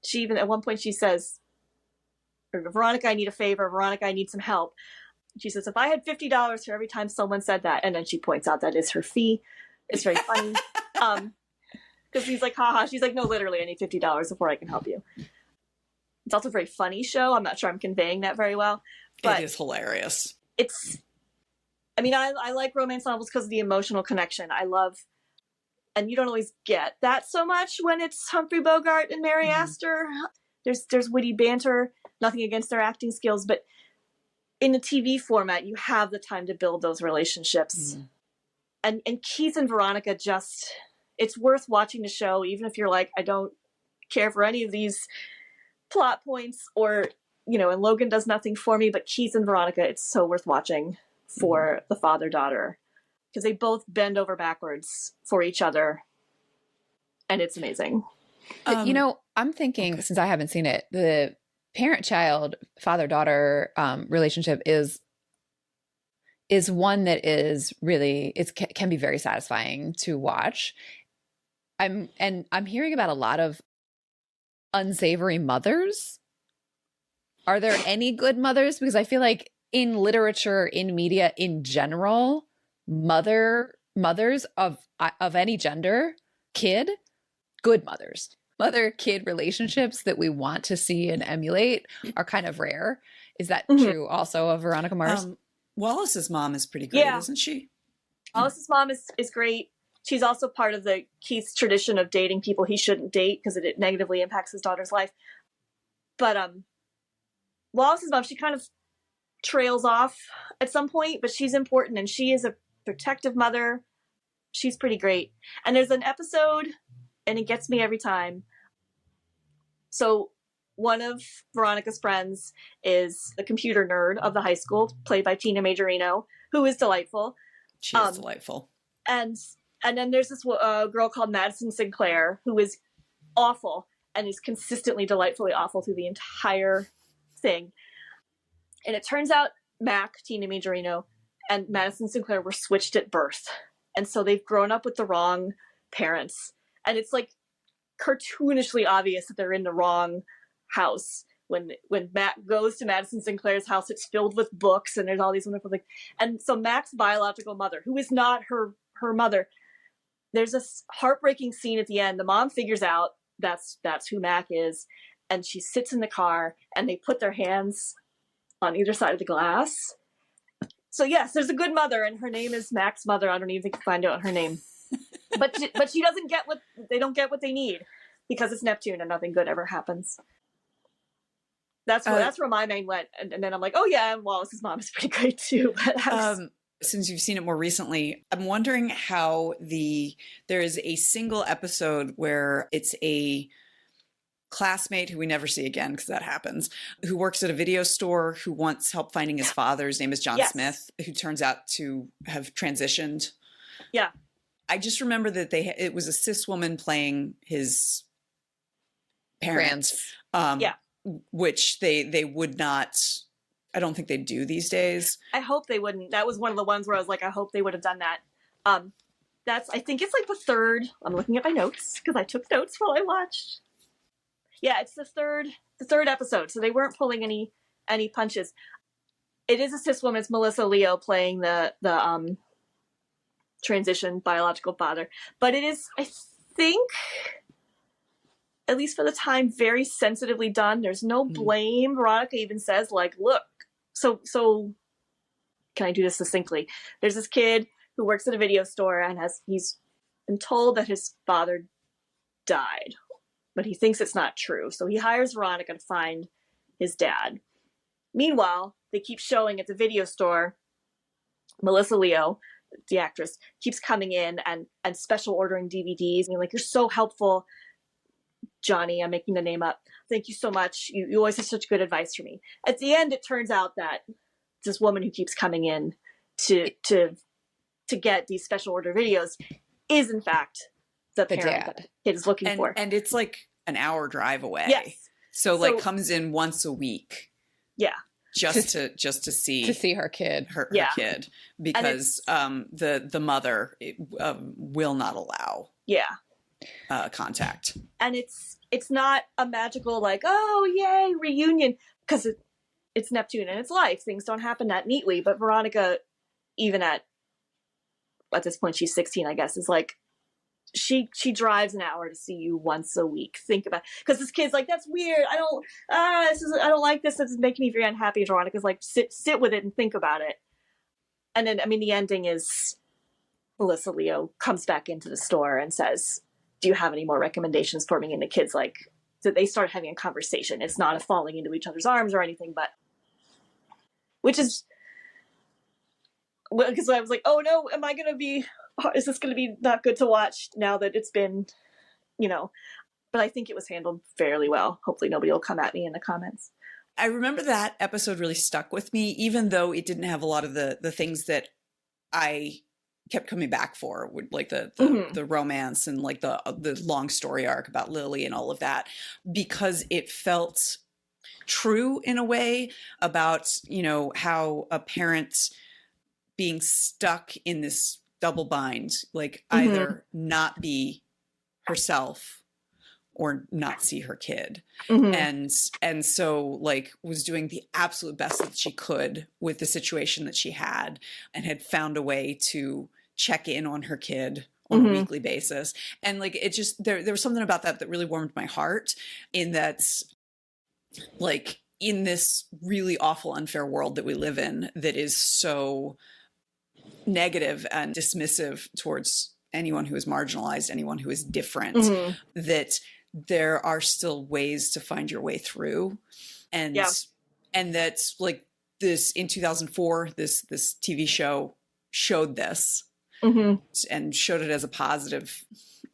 She even, at one point she says, or Veronica, I need a favor. Veronica, I need some help. She says, if I had $50 for every time someone said that, and then she points out that is her fee. It's very funny. Because he's like, haha. She's like, no, literally, I need $50 before I can help you. It's also a very funny show. I'm not sure I'm conveying that very well. But it is hilarious. I like romance novels because of the emotional connection. I love, and you don't always get that so much when it's Humphrey Bogart and Mary Astor. There's witty banter, nothing against their acting skills, but in a TV format, you have the time to build those relationships. And Keith and Veronica it's worth watching the show, even if you're like, I don't care for any of these plot points, or, and Logan does nothing for me, but Keith and Veronica, it's so worth watching for the father-daughter, because they both bend over backwards for each other, and it's amazing. I'm thinking, since I haven't seen it, the parent-child, father-daughter relationship is one that is really, can be very satisfying to watch. I'm hearing about a lot of unsavory mothers. Are there any good mothers? Because I feel like in literature, in media in general, mothers of any gender, good mothers, mother-kid relationships that we want to see and emulate are kind of rare. Is that true also of Veronica Mars? Wallace's mom is pretty great, isn't she? Wallace's mom is great. She's also part of the Keith's tradition of dating people he shouldn't date because it negatively impacts his daughter's life. But Wallace's mom, she kind of trails off at some point, but she's important, and she is a protective mother. She's pretty great. And there's an episode, and it gets me every time. So one of Veronica's friends is the computer nerd of the high school, played by Tina Majorino, who is delightful. She is delightful. And then there's this girl called Madison Sinclair, who is awful and is consistently delightfully awful through the entire thing. And it turns out Tina Majorino, and Madison Sinclair were switched at birth. And so they've grown up with the wrong parents. And it's like cartoonishly obvious that they're in the wrong house. When Mac goes to Madison Sinclair's house, it's filled with books and there's all these wonderful things. And so Mac's biological mother, who is not her mother, there's this heartbreaking scene at the end. The mom figures out that's who Mac is, and she sits in the car and they put their hands on either side of the glass. So yes, there's a good mother, and her name is Mac's mother. I don't even think you find out her name. But she doesn't get they don't get what they need because it's Neptune and nothing good ever happens. That's where my mind went, and then I'm like, oh yeah, and Wallace's mom is pretty great too. Since you've seen it more recently, I'm wondering how there is a single episode where it's a classmate who we never see again because that happens, who works at a video store, who wants help finding his father. His name is John Smith, who turns out to have transitioned. Yeah. I just remember that it was a cis woman playing his parents. Which they would not, I don't think they do these days. I hope they wouldn't. That was one of the ones where I was like, I hope they would have done that. I think it's like the third, I'm looking at my notes because I took notes while I watched. Yeah, it's the third episode. So they weren't pulling any punches. It is a cis woman. It's Melissa Leo playing the transition biological father. But it is, I think, at least for the time, very sensitively done. There's no blame. Veronica even says, like, look, so can I do this succinctly? There's this kid who works at a video store and he's been told that his father died, but he thinks it's not true. So he hires Veronica to find his dad. Meanwhile, they keep showing at the video store, Melissa Leo, the actress, keeps coming in and special ordering DVDs. And you're so helpful, Johnny. I'm making the name up. Thank you so much. You always have such good advice for me. At the end, it turns out that this woman who keeps coming in to get these special order videos is in fact the parent dad that the kid is looking for. And it's like an hour drive away. Yes. So comes in once a week. Yeah. Just to see her kid. Her kid. Because the mother will not allow contact. And it's not a magical like, oh yay, reunion. because it's Neptune and it's life. Things don't happen that neatly. But Veronica, even at this point, she's 16, I guess, is like, she drives an hour to see you once a week. Think about, because this kid's like, that's weird. I don't like this. This is making me very unhappy. Veronica's like, sit with it and think about it. And then, I mean, the ending is Melissa Leo comes back into the store and says, do you have any more recommendations for me? And the kid's like, so they start having a conversation. It's not a falling into each other's arms or anything, but which is, because I was like, oh no, is this going to be not good to watch now that it's been, but I think it was handled fairly well. Hopefully nobody will come at me in the comments. I remember that episode really stuck with me, even though it didn't have a lot of the things that I kept coming back for, like the romance and like the long story arc about Lily and all of that, because it felt true in a way about, how a parent being stuck in this double bind, like either not be herself or not see her kid. And so like was doing the absolute best that she could with the situation that she had, and had found a way to check in on her kid on a weekly basis. And like, it just, there was something about that really warmed my heart, in that, like, in this really awful, unfair world that we live in, that is so negative and dismissive towards anyone who is marginalized, anyone who is different, that there are still ways to find your way through. And that, like, this in 2004, this TV show showed this, and showed it as a positive,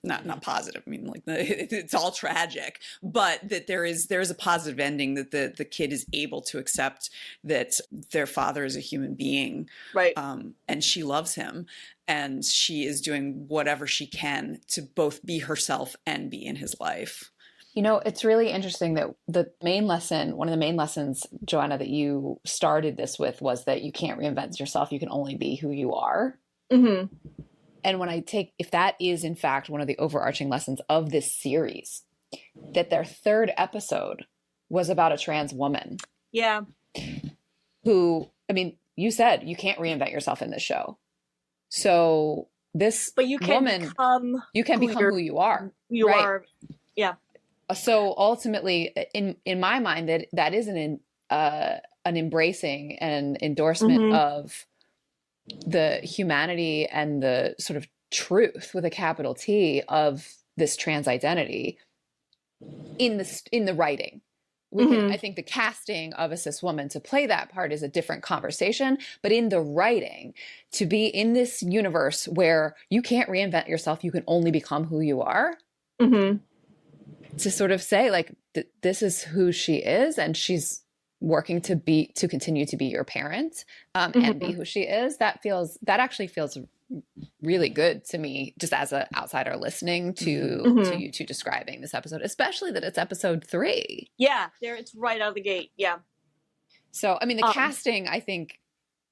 not positive. I mean, like, it's all tragic, but that there is a positive ending, that the kid is able to accept that their father is a human being. Right. And she loves him, and she is doing whatever she can to both be herself and be in his life. It's really interesting that one of the main lessons, Joanna, that you started this with was that you can't reinvent yourself. You can only be who you are. And if that is in fact one of the overarching lessons of this series, that their third episode was about a trans woman. Yeah. Who, I mean, you said you can't reinvent yourself in this show. So but you can become who you are. You are. Yeah. So ultimately, in my mind, that is an embracing and endorsement of the humanity and the sort of truth with a capital T of this trans identity in the writing. I think the casting of a cis woman to play that part is a different conversation, but in the writing, to be in this universe where you can't reinvent yourself, you can only become who you are. To sort of say, like, this is who she is, and she's working to continue to be your parent, and be who she is. That actually feels really good to me, just as an outsider listening to you two describing this episode, especially that it's episode 3. Yeah, it's right out of the gate. Yeah. So, I mean, the casting,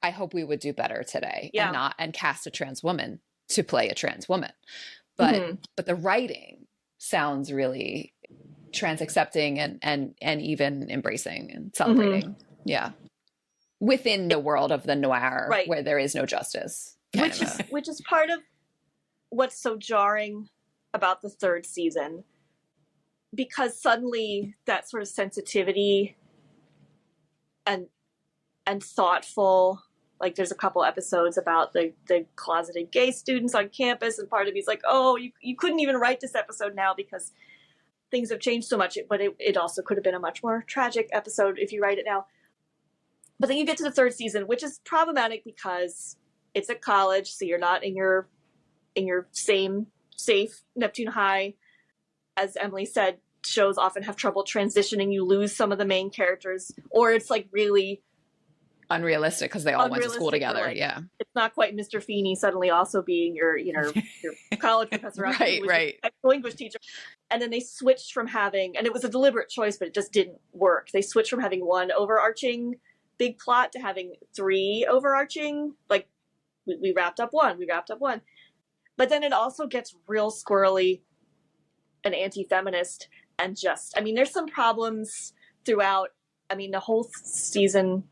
I hope we would do better today, and cast a trans woman to play a trans woman, but the writing sounds really trans accepting and even embracing and celebrating. Yeah. Within the world of the noir, right, where there is no justice. Which is part of what's so jarring about the third season, because suddenly that sort of sensitivity and thoughtful, like there's a couple episodes about the closeted gay students on campus, and part of me's like, oh, you couldn't even write this episode now because things have changed so much, but it also could have been a much more tragic episode if you write it now. But then you get to the third season, which is problematic because it's at college, so you're not in your same safe Neptune High. As Emily said, shows often have trouble transitioning. You lose some of the main characters, or it's like really unrealistic because they all went to school together. Like, yeah, it's not quite Mr. Feeney suddenly also being your college professor, right, English teacher. And then they switched from having, and it was a deliberate choice, but it just didn't work. They switched from having one overarching big plot to having 3 overarching. Like we wrapped up one. But then it also gets real squirrely and anti-feminist, and just, I mean, there's some problems throughout I mean, the whole season,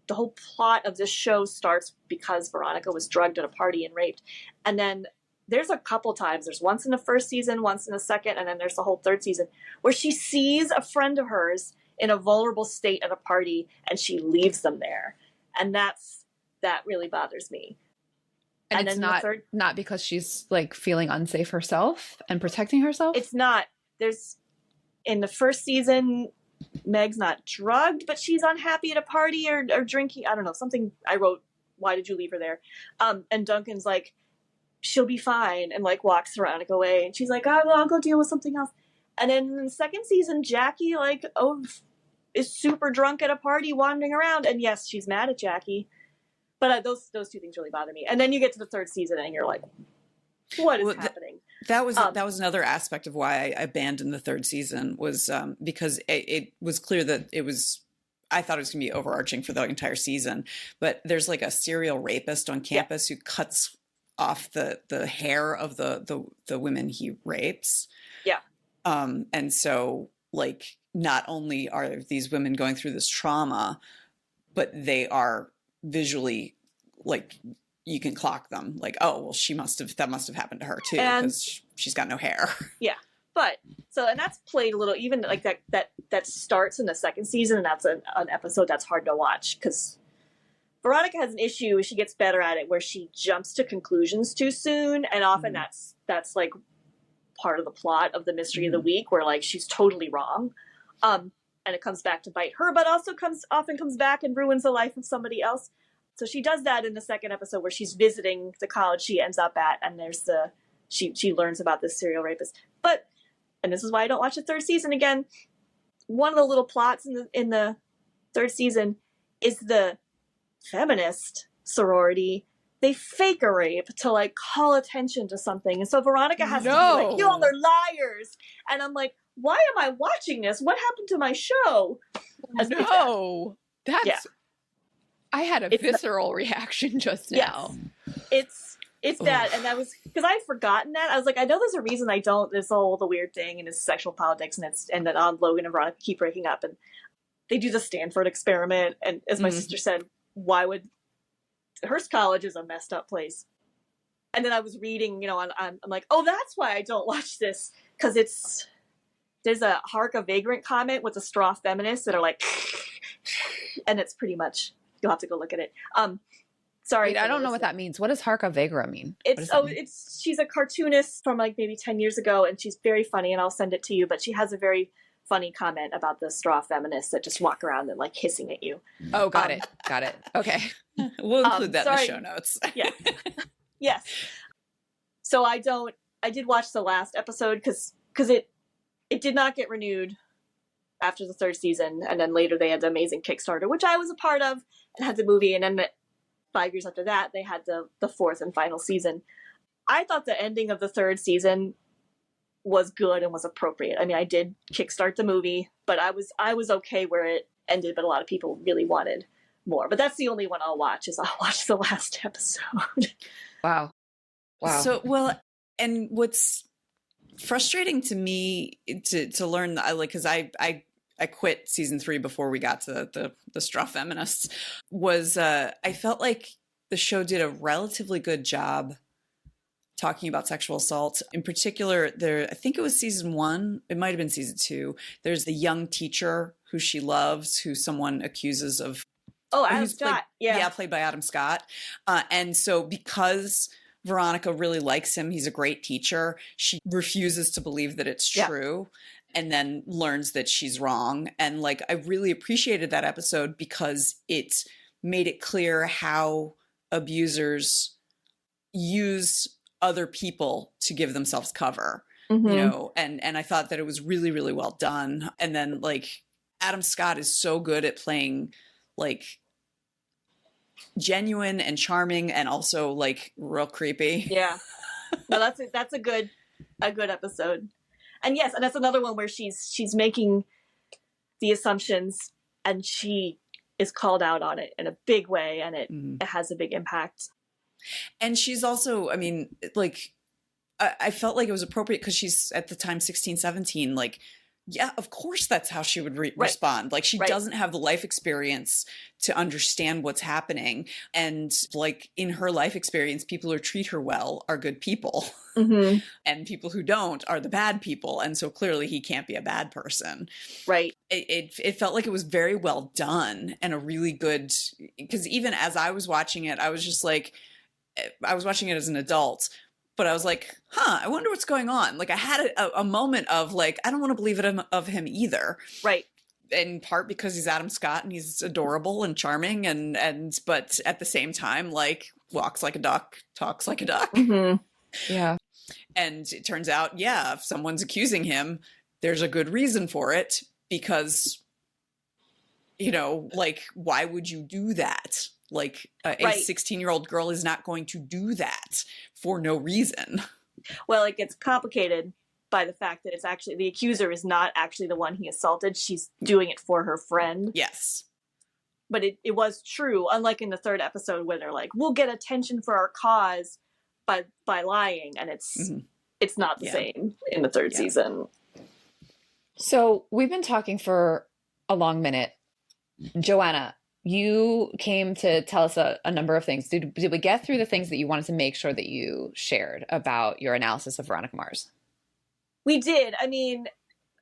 the whole plot of this show starts because Veronica was drugged at a party and raped. And then there's a couple times, there's once in the first season, once in the second, and then there's the whole third season, where she sees a friend of hers in a vulnerable state at a party and she leaves them there. And that really bothers me. And it's not because she's like feeling unsafe herself and protecting herself? It's not. There's, in the first season, Meg's not drugged, but she's unhappy at a party or drinking. I don't know, something I wrote, why did you leave her there? And Duncan's like, she'll be fine, and like walks Veronica away. And she's like, oh, well, I'll go deal with something else. And then in the second season, Jackie is super drunk at a party wandering around. And yes, she's mad at Jackie. But those two things really bother me. And then you get to the third season and you're like, what is happening? That was another aspect of why I abandoned the third season, was because it was clear that I thought it was going to be overarching for the entire season. But there's like a serial rapist on campus who cuts off the hair of the women he rapes. Yeah. And so like, not only are these women going through this trauma, but they are visually, like, you can clock them like, oh, well, that must have happened to her too, because she's got no hair. Yeah. But and that's played a little, even like that starts in the second season, and that's an episode that's hard to watch because Veronica has an issue. She gets better at it where she jumps to conclusions too soon, and often that's like part of the plot of the mystery of the week, where like she's totally wrong, and it comes back to bite her, but also often comes back and ruins the life of somebody else. So she does that in the second episode where she's visiting the college she ends up at, and there's she learns about this serial rapist. But, and this is why I don't watch the third season again, one of the little plots in the third season is the feminist sorority. They fake a rape to like call attention to something. And so Veronica has to be like, you all are liars. And I'm like, why am I watching this? What happened to my show? I had a visceral reaction just now. Yes. It's bad. And that was because I had forgotten that. I was like, I know there's a reason I don't. This whole the weird thing and it's sexual politics, and that Logan and Veronica keep breaking up, and they do the Stanford experiment. And as my sister said, why would Hearst College is a messed up place? And then I was reading, I'm like, oh, that's why I don't watch this, because there's a Hark a Vagrant comment with the straw feminists that are like, and it's pretty much. You'll have to go look at it. Sorry. Wait, I don't know what that means. What does Harka Vagra mean? She's a cartoonist from like maybe 10 years ago, and she's very funny, and I'll send it to you, but she has a very funny comment about the straw feminists that just walk around and like hissing at you. Oh, got it. Okay. We'll include that in the show notes. Yeah. Yes. So I did watch the last episode because it did not get renewed after the third season, and then later they had the amazing Kickstarter, which I was a part of, and had the movie, and then 5 years after that they had the fourth and final season. I thought the ending of the third season was good and was appropriate. I mean, I did kickstart the movie, but I was okay where it ended, but a lot of people really wanted more. But that's the only one I'll watch the last episode. Wow. So, well, and what's frustrating to me to learn, like, because I quit season 3 before we got to the straw feminists, was I felt like the show did a relatively good job talking about sexual assault. In particular, I think it was season 1, it might have been season 2, there's the young teacher who she loves, who someone accuses of. Oh, Adam Scott. Played by Adam Scott. And so because Veronica really likes him, he's a great teacher, she refuses to believe that it's true, and then learns that she's wrong. And like, I really appreciated that episode because it made it clear how abusers use other people to give themselves cover, and I thought that it was really, really well done. And then like, Adam Scott is so good at playing like genuine and charming, and also like real creepy. Yeah. No, that's a good episode. And yes, and that's another one where she's making the assumptions, and she is called out on it in a big way, and it has a big impact. And she's also, I mean, like, I felt like it was appropriate because she's at the time 16, 17, like Yeah, of course that's how she would Right. respond. Like, she Right. doesn't have the life experience to understand what's happening. And like, in her life experience, people who treat her well are good people. Mm-hmm. And people who don't are the bad people. And so clearly he can't be a bad person. Right. It felt like it was very well done and a really good, because even as I was watching it, I was just like, I was watching it as an adult, but I was like, I wonder what's going on. Like, I had a moment of like, I don't want to believe it of him either. Right. In part because he's Adam Scott and he's adorable and charming but at the same time, like, walks like a duck, talks like a duck. Mm-hmm. Yeah. And it turns out, yeah, if someone's accusing him, there's a good reason for it, because, you know, like, why would you do that? Like, a Right. 16-year-old girl is not going to do that for no reason. Well, it gets complicated by the fact that it's actually the accuser is not actually the one he assaulted. She's doing it for her friend. Yes. But it was true, unlike in the third episode where they're like, we'll get attention for our cause by lying. And it's not the Yeah. same in the third Yeah. season. So we've been talking for a long minute. Joanna, you came to tell us a number of things. Did we get through the things that you wanted to make sure that you shared about your analysis of Veronica Mars? We did. I mean,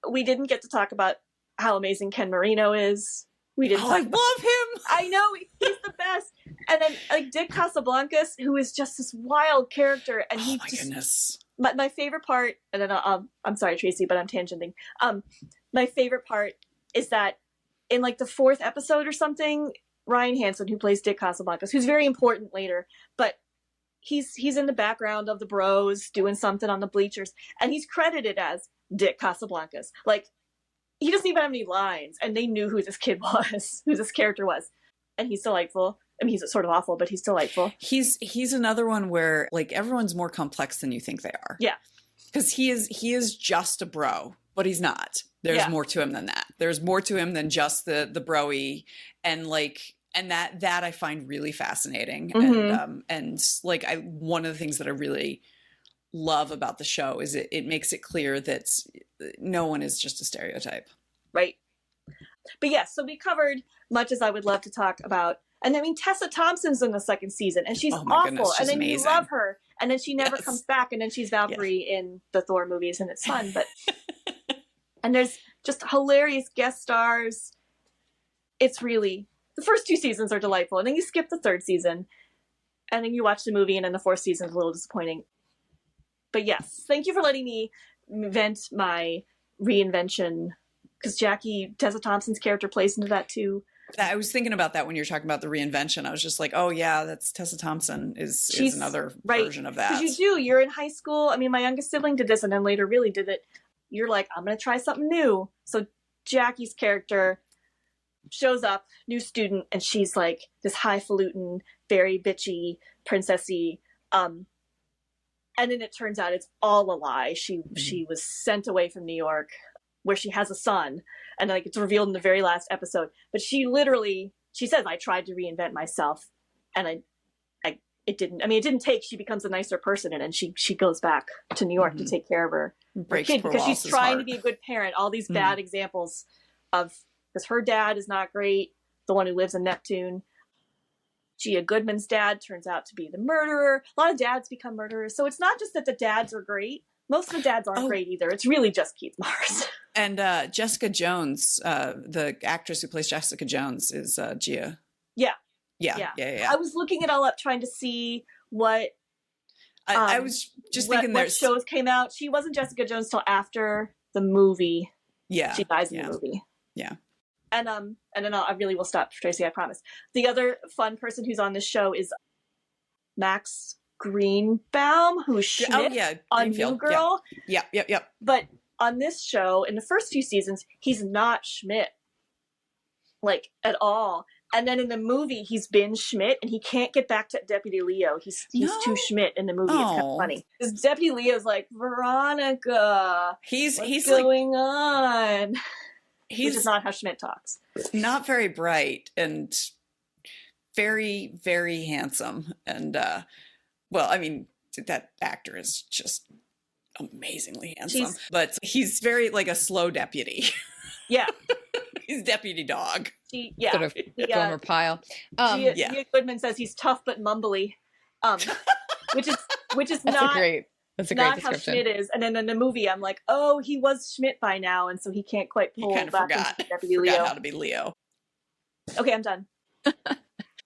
we didn't get to talk about how amazing Ken Marino is. We didn't Oh, talk I about, love him. I know, he's the best. And then like Dick Casablancas, who is just this wild character, and Oh he my just goodness. my favorite part, and then I'm sorry, Tracy, but I'm tangenting. My favorite part is that in like the fourth episode or something, Ryan Hansen, who plays Dick Casablancas, who's very important later, but he's in the background of the bros doing something on the bleachers, and he's credited as Dick Casablancas. Like, he doesn't even have any lines, and they knew who this kid was, who this character was, and he's delightful. I mean, he's sort of awful, but he's delightful. He's another one where like everyone's more complex than you think they are. Yeah. Because he is just a bro, but he's not. There's Yeah. more to him than that. There's more to him than just the bro-y, and like, and that I find really fascinating. And like, one of the things that I really love about the show is it makes it clear that no one is just a stereotype. Right. But yes, so we covered much as I would love to talk about. And I mean, Tessa Thompson's in the second season, and she's Oh my awful. goodness, she's and then amazing. you love her, and then she never Yes. comes back, and then she's Valkyrie in the Thor movies, and it's fun. But and there's just hilarious guest stars. It's really, the first two seasons are delightful, and then you skip the third season, and then you watch the movie, and then the fourth season is a little disappointing. But yes, thank you for letting me vent my reinvention, because Tessa Thompson's character plays into that too. I was thinking about that when you were talking about the reinvention. I was just like, oh yeah, that's Tessa Thompson is another version of that. Because you're in high school. I mean, my youngest sibling did this and then later really did it. You're like, I'm going to try something new. So Jackie's character shows up, new student, and she's like this highfalutin, very bitchy, princessy. And then it turns out it's all a lie. She was sent away from New York, where she has a son, and like it's revealed in the very last episode. But she says, I tried to reinvent myself, and it didn't take. She becomes a nicer person, and then she goes back to New York to take care of her kid, because she's trying to be a good parent. All these bad examples of, because her dad is not great, the one who lives in Neptune. Gia Goodman's dad turns out to be the murderer. A lot of dads become murderers. So it's not just that the dads are great. Most of the dads aren't great either. It's really just Keith Mars. And Jessica Jones, the actress who plays Jessica Jones, is Gia. Yeah. I was looking it all up, trying to see what I was just thinking what shows came out. She wasn't Jessica Jones till after the movie. Yeah. She dies in the movie. Yeah. And then I really will stop, Tracy, I promise. The other fun person who's on this show is Max Greenbaum, who's Schmidt on New Girl. Yeah. But on this show, in the first few seasons, he's not Schmidt, like, at all. And then in the movie, he's been Schmidt, and he can't get back to Deputy Leo. He's too Schmidt in the movie. It's kind of funny. Because Deputy Leo's like, Veronica, what's going on? Which is not how Schmidt talks. Not very bright and very, very handsome. And, well, I mean, that actor is just amazingly handsome, but he's very like a slow deputy. Yeah. He's deputy dog. Sort of Gomer Pyle. Gia Goodman says he's tough but mumbly, which is That's not great how Schmidt is. And then in the movie, I'm like, oh, he was Schmidt by now, and so he can't quite pull back into Deputy Leo. Forgot how to be Leo. Okay, I'm done.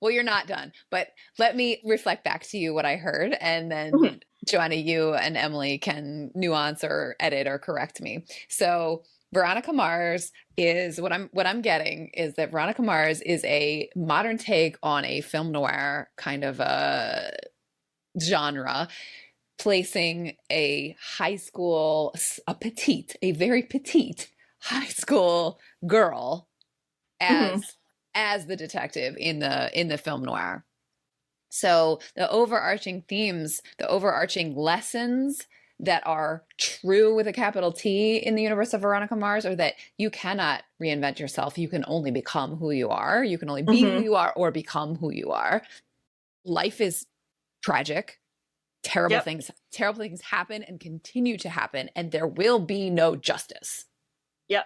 Well, you're not done, but let me reflect back to you what I heard, and then Joanna, you and Emily can nuance or edit or correct me. So Veronica Mars is what I'm getting is that Veronica Mars is a modern take on a film noir kind of a genre, placing a very petite high school girl as the detective in the film noir. So the overarching themes, the overarching lessons that are true with a capital T in the universe of Veronica Mars are that you cannot reinvent yourself. You can only become who you are. You can only be who you are or become who you are. Life is tragic. Terrible things happen and continue to happen, and there will be no justice. Yep.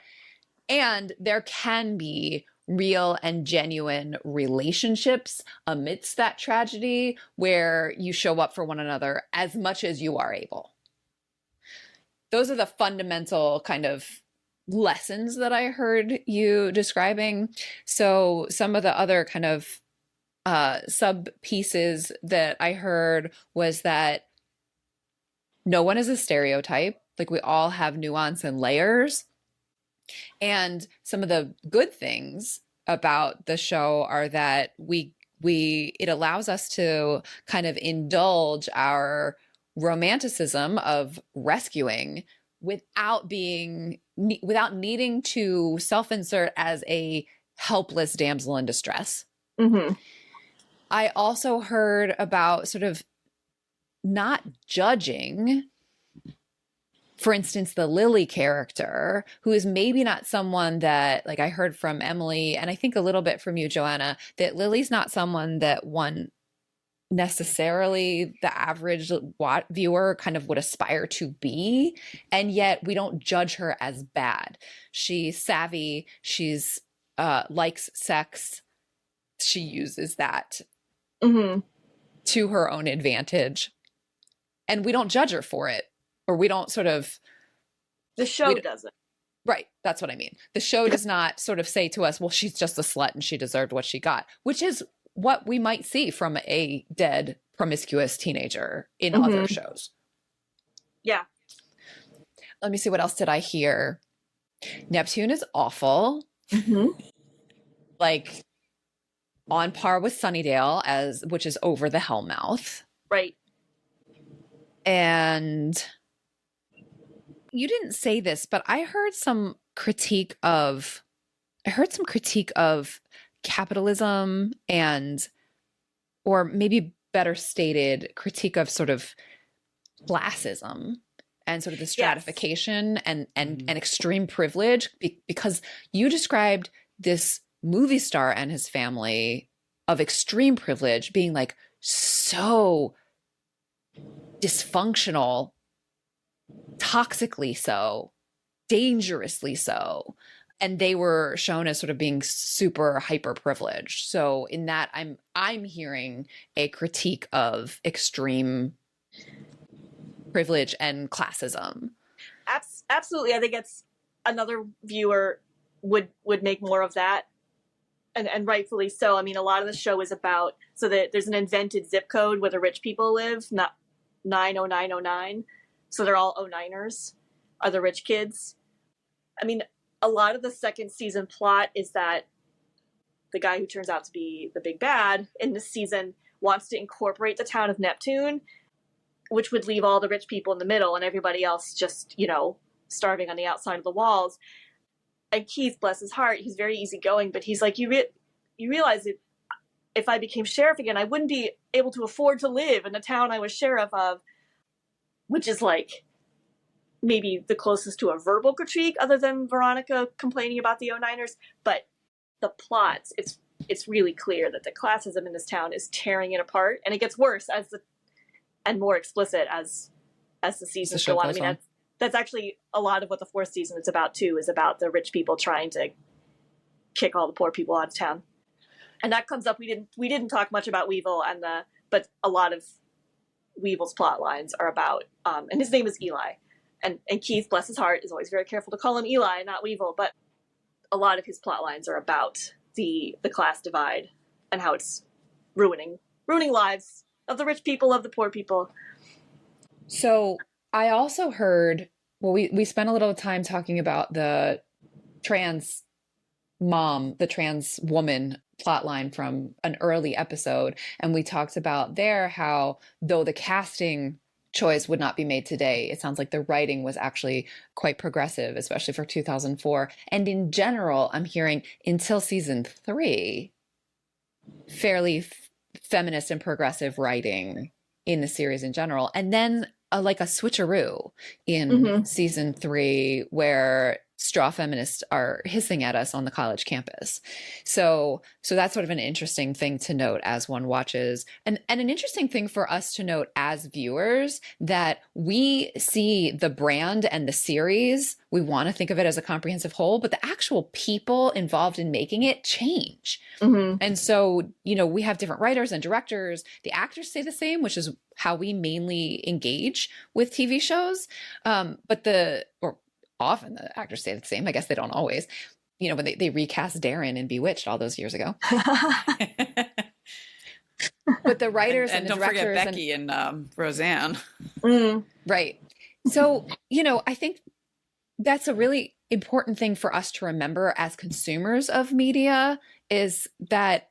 And there can be real and genuine relationships amidst that tragedy where you show up for one another as much as you are able. Those are the fundamental kind of lessons that I heard you describing. So some of the other kind of sub pieces that I heard was that no one is a stereotype. Like, we all have nuance and layers. And some of the good things about the show are that it allows us to kind of indulge our romanticism of rescuing without needing to self-insert as a helpless damsel in distress. Mm-hmm. I also heard about sort of not judging, for instance, the Lily character, who is maybe not someone that, like I heard from Emily, and I think a little bit from you, Joanna, that Lily's not someone that one necessarily the average viewer kind of would aspire to be. And yet we don't judge her as bad. She's savvy. She's likes sex. She uses that to her own advantage. And we don't judge her for it. Or we don't sort of... The show doesn't. Right. That's what I mean. The show does not sort of say to us, well, she's just a slut and she deserved what she got, which is what we might see from a dead, promiscuous teenager in other shows. Yeah. Let me see. What else did I hear? Neptune is awful. Like, on par with Sunnydale, which is over the hellmouth. Right. And you didn't say this, but I heard some critique of capitalism or maybe better stated, critique of sort of classism and sort of the stratification and extreme privilege, because you described this movie star and his family of extreme privilege being like so dysfunctional, toxically so, dangerously so. And they were shown as sort of being super hyper privileged. So in that, I'm hearing a critique of extreme privilege and classism. Absolutely. I think it's another viewer would make more of that. And rightfully so. I mean, a lot of the show is about, so that there's an invented zip code where the rich people live, not 90909. So they're all 09ers, are the rich kids. I mean, a lot of the second season plot is that the guy who turns out to be the big bad in this season wants to incorporate the town of Neptune, which would leave all the rich people in the middle and everybody else just, starving on the outside of the walls. And Keith, bless his heart, he's very easygoing, but he's like, you realize that if I became sheriff again, I wouldn't be able to afford to live in the town I was sheriff of, which is like maybe the closest to a verbal critique other than Veronica complaining about the 09ers. But the plots, it's really clear that the classism in this town is tearing it apart, and it gets worse and more explicit as as the seasons show go on. I goes mean, on. that's actually a lot of what the fourth season is about too, is about the rich people trying to kick all the poor people out of town. And that comes up. We didn't talk much about Weevil but a lot of Weevil's plot lines are about, and his name is Eli. And Keith, bless his heart, is always very careful to call him Eli, not Weevil, but a lot of his plot lines are about the class divide and how it's ruining lives of the rich people, of the poor people. So I also heard, well, we spent a little time talking about the trans mom, the trans woman plotline from an early episode. And we talked about there how, though the casting choice would not be made today, it sounds like the writing was actually quite progressive, especially for 2004. And in general, I'm hearing until season 3, fairly feminist and progressive writing in the series in general. And then like a switcheroo in season 3 where straw feminists are hissing at us on the college campus. So that's sort of an interesting thing to note as one watches, and an interesting thing for us to note as viewers, that we see the brand and the series, we want to think of it as a comprehensive whole, but the actual people involved in making it change. And so, we have different writers and directors. The actors stay the same, which is how we mainly engage with TV shows. Or often the actors stay the same. I guess they don't always, when they recast Darren in Bewitched all those years ago. But the writers and the don't directors forget Becky and Roseanne. Right. So, I think that's a really important thing for us to remember as consumers of media, is that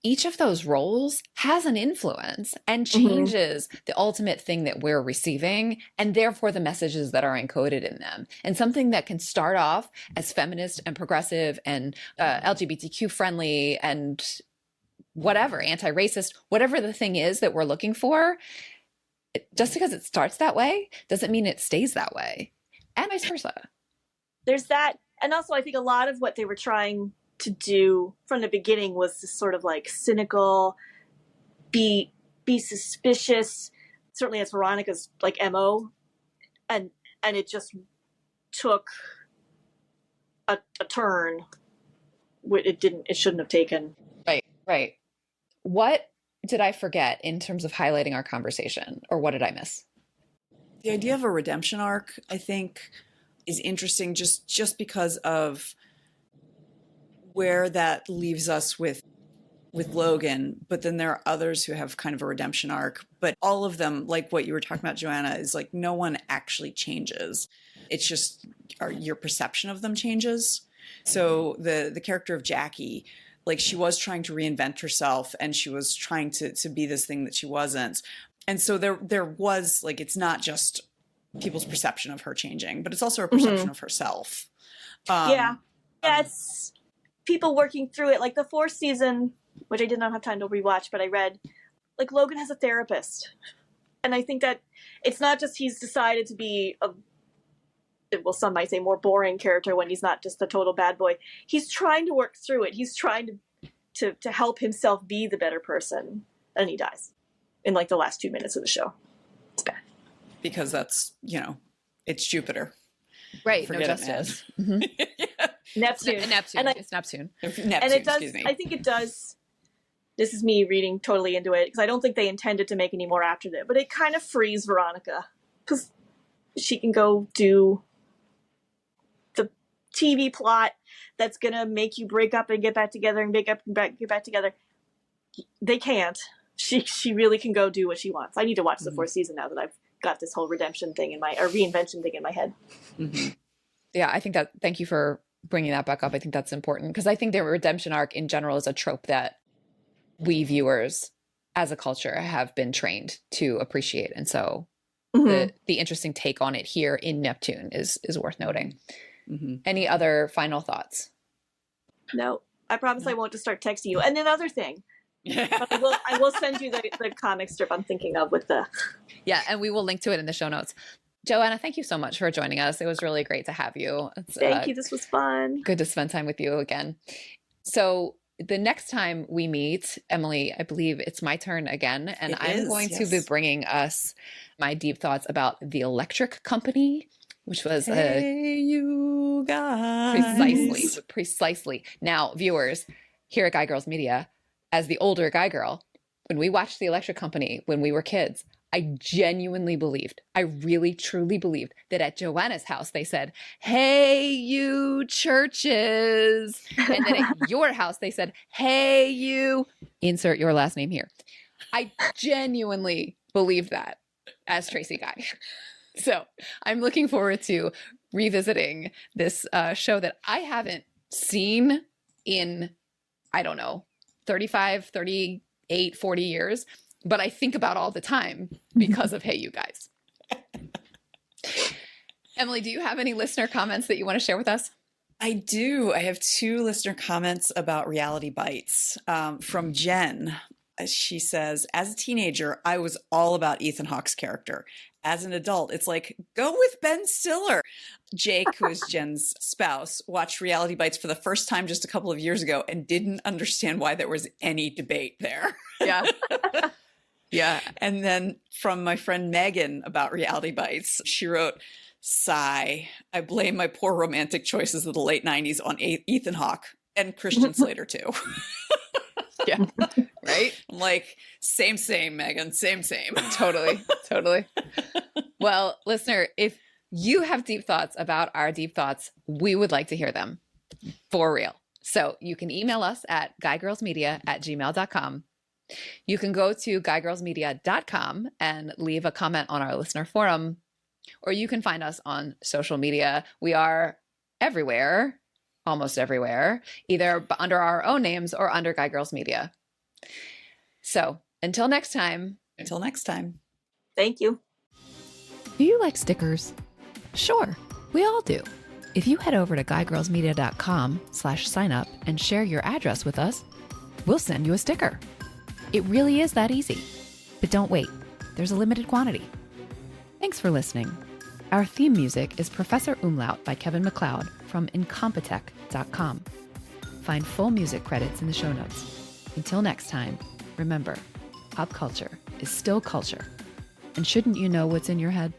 each of those roles has an influence and changes the ultimate thing that we're receiving, and therefore the messages that are encoded in them. And something that can start off as feminist and progressive and LGBTQ friendly and whatever, anti-racist, whatever the thing is that we're looking for, just because it starts that way doesn't mean it stays that way, and vice versa. There's that. And also, I think a lot of what they were trying to do from the beginning was this sort of like cynical, be suspicious, certainly as Veronica's like MO, and it just took a turn it shouldn't have taken. Right. What did I forget in terms of highlighting our conversation, or what did I miss? The idea of a redemption arc, I think, is interesting just because of where that leaves us with Logan. But then there are others who have kind of a redemption arc, but all of them, like what you were talking about, Joanna, is like no one actually changes. It's just your perception of them changes. So the character of Jackie, like, she was trying to reinvent herself, and she was trying to be this thing that she wasn't. And so there was, like, it's not just people's perception of her changing, but it's also a perception of herself. It's people working through it. Like the fourth season, which I did not have time to rewatch, but I read, like, Logan has a therapist. And I think that it's not just he's decided to be some might say more boring character when he's not just a total bad boy. He's trying to work through it. He's trying to help himself be the better person. And he dies in like the last 2 minutes of the show. It's bad. Because that's, it's Jupiter. Right. Forget no it, justice. Yeah. Neptune. It's Neptune. And it does, I think it does. This is me reading totally into it, because I don't think they intended to make any more after that, but it kind of frees Veronica, because she can go do the TV plot that's going to make you break up and get back together and get back together. They can't. She really can go do what she wants. I need to watch the fourth season now that I've got this whole redemption thing or reinvention thing in my head. Yeah, I think that, thank you for bringing that back up. I think that's important, because I think the redemption arc in general is a trope that we viewers as a culture have been trained to appreciate. And so the interesting take on it here in Neptune is worth noting. Any other final thoughts? No, I promise I won't just start texting you. And another thing, but I will send you the comic strip I'm thinking of with the... Yeah, and we will link to it in the show notes. Joanna, thank you so much for joining us. It was really great to have you. Thank you. This was fun. Good to spend time with you again. So the next time we meet, Emily, I believe it's my turn again. And I'm going to be bringing us my deep thoughts about the Electric Company, which was Hey, you guys. Precisely. Now, viewers, here at Guy Girls Media, as the older Guy Girl, when we watched the Electric Company when we were kids, I genuinely believed, I really truly believed that at Joanna's house they said, "Hey, you churches." And then at your house they said, "Hey, you," insert your last name here. I genuinely believed that as Tracie Guy. So I'm looking forward to revisiting this show that I haven't seen in, I don't know, 35, 38, 40 years. But I think about all the time because of Hey You Guys. Emily, do you have any listener comments that you want to share with us? I do. I have 2 listener comments about Reality Bites from Jen. She says, as a teenager, I was all about Ethan Hawke's character. As an adult, it's like, go with Ben Stiller. Jake, who is Jen's spouse, watched Reality Bites for the first time just a couple of years ago and didn't understand why there was any debate there. Yeah. Yeah. And then from my friend Megan about Reality Bites, she wrote, sigh, I blame my poor romantic choices of the late 90s on Ethan Hawke and Christian Slater too. Yeah. Right? I'm like, same, Megan, same. Totally. Well, listener, if you have deep thoughts about our deep thoughts, we would like to hear them for real. So you can email us at guygirlsmedia@gmail.com. You can go to guygirlsmedia.com and leave a comment on our listener forum, or you can find us on social media. We are everywhere, almost everywhere, either under our own names or under Guy Girls Media. So until next time. Thank you. Do you like stickers? Sure, we all do. If you head over to guygirlsmedia.com/sign up and share your address with us, we'll send you a sticker. It really is that easy. But don't wait, there's a limited quantity. Thanks for listening. Our theme music is Professor Umlaut by Kevin MacLeod from incompetech.com. Find full music credits in the show notes. Until next time, remember, pop culture is still culture. And shouldn't you know what's in your head?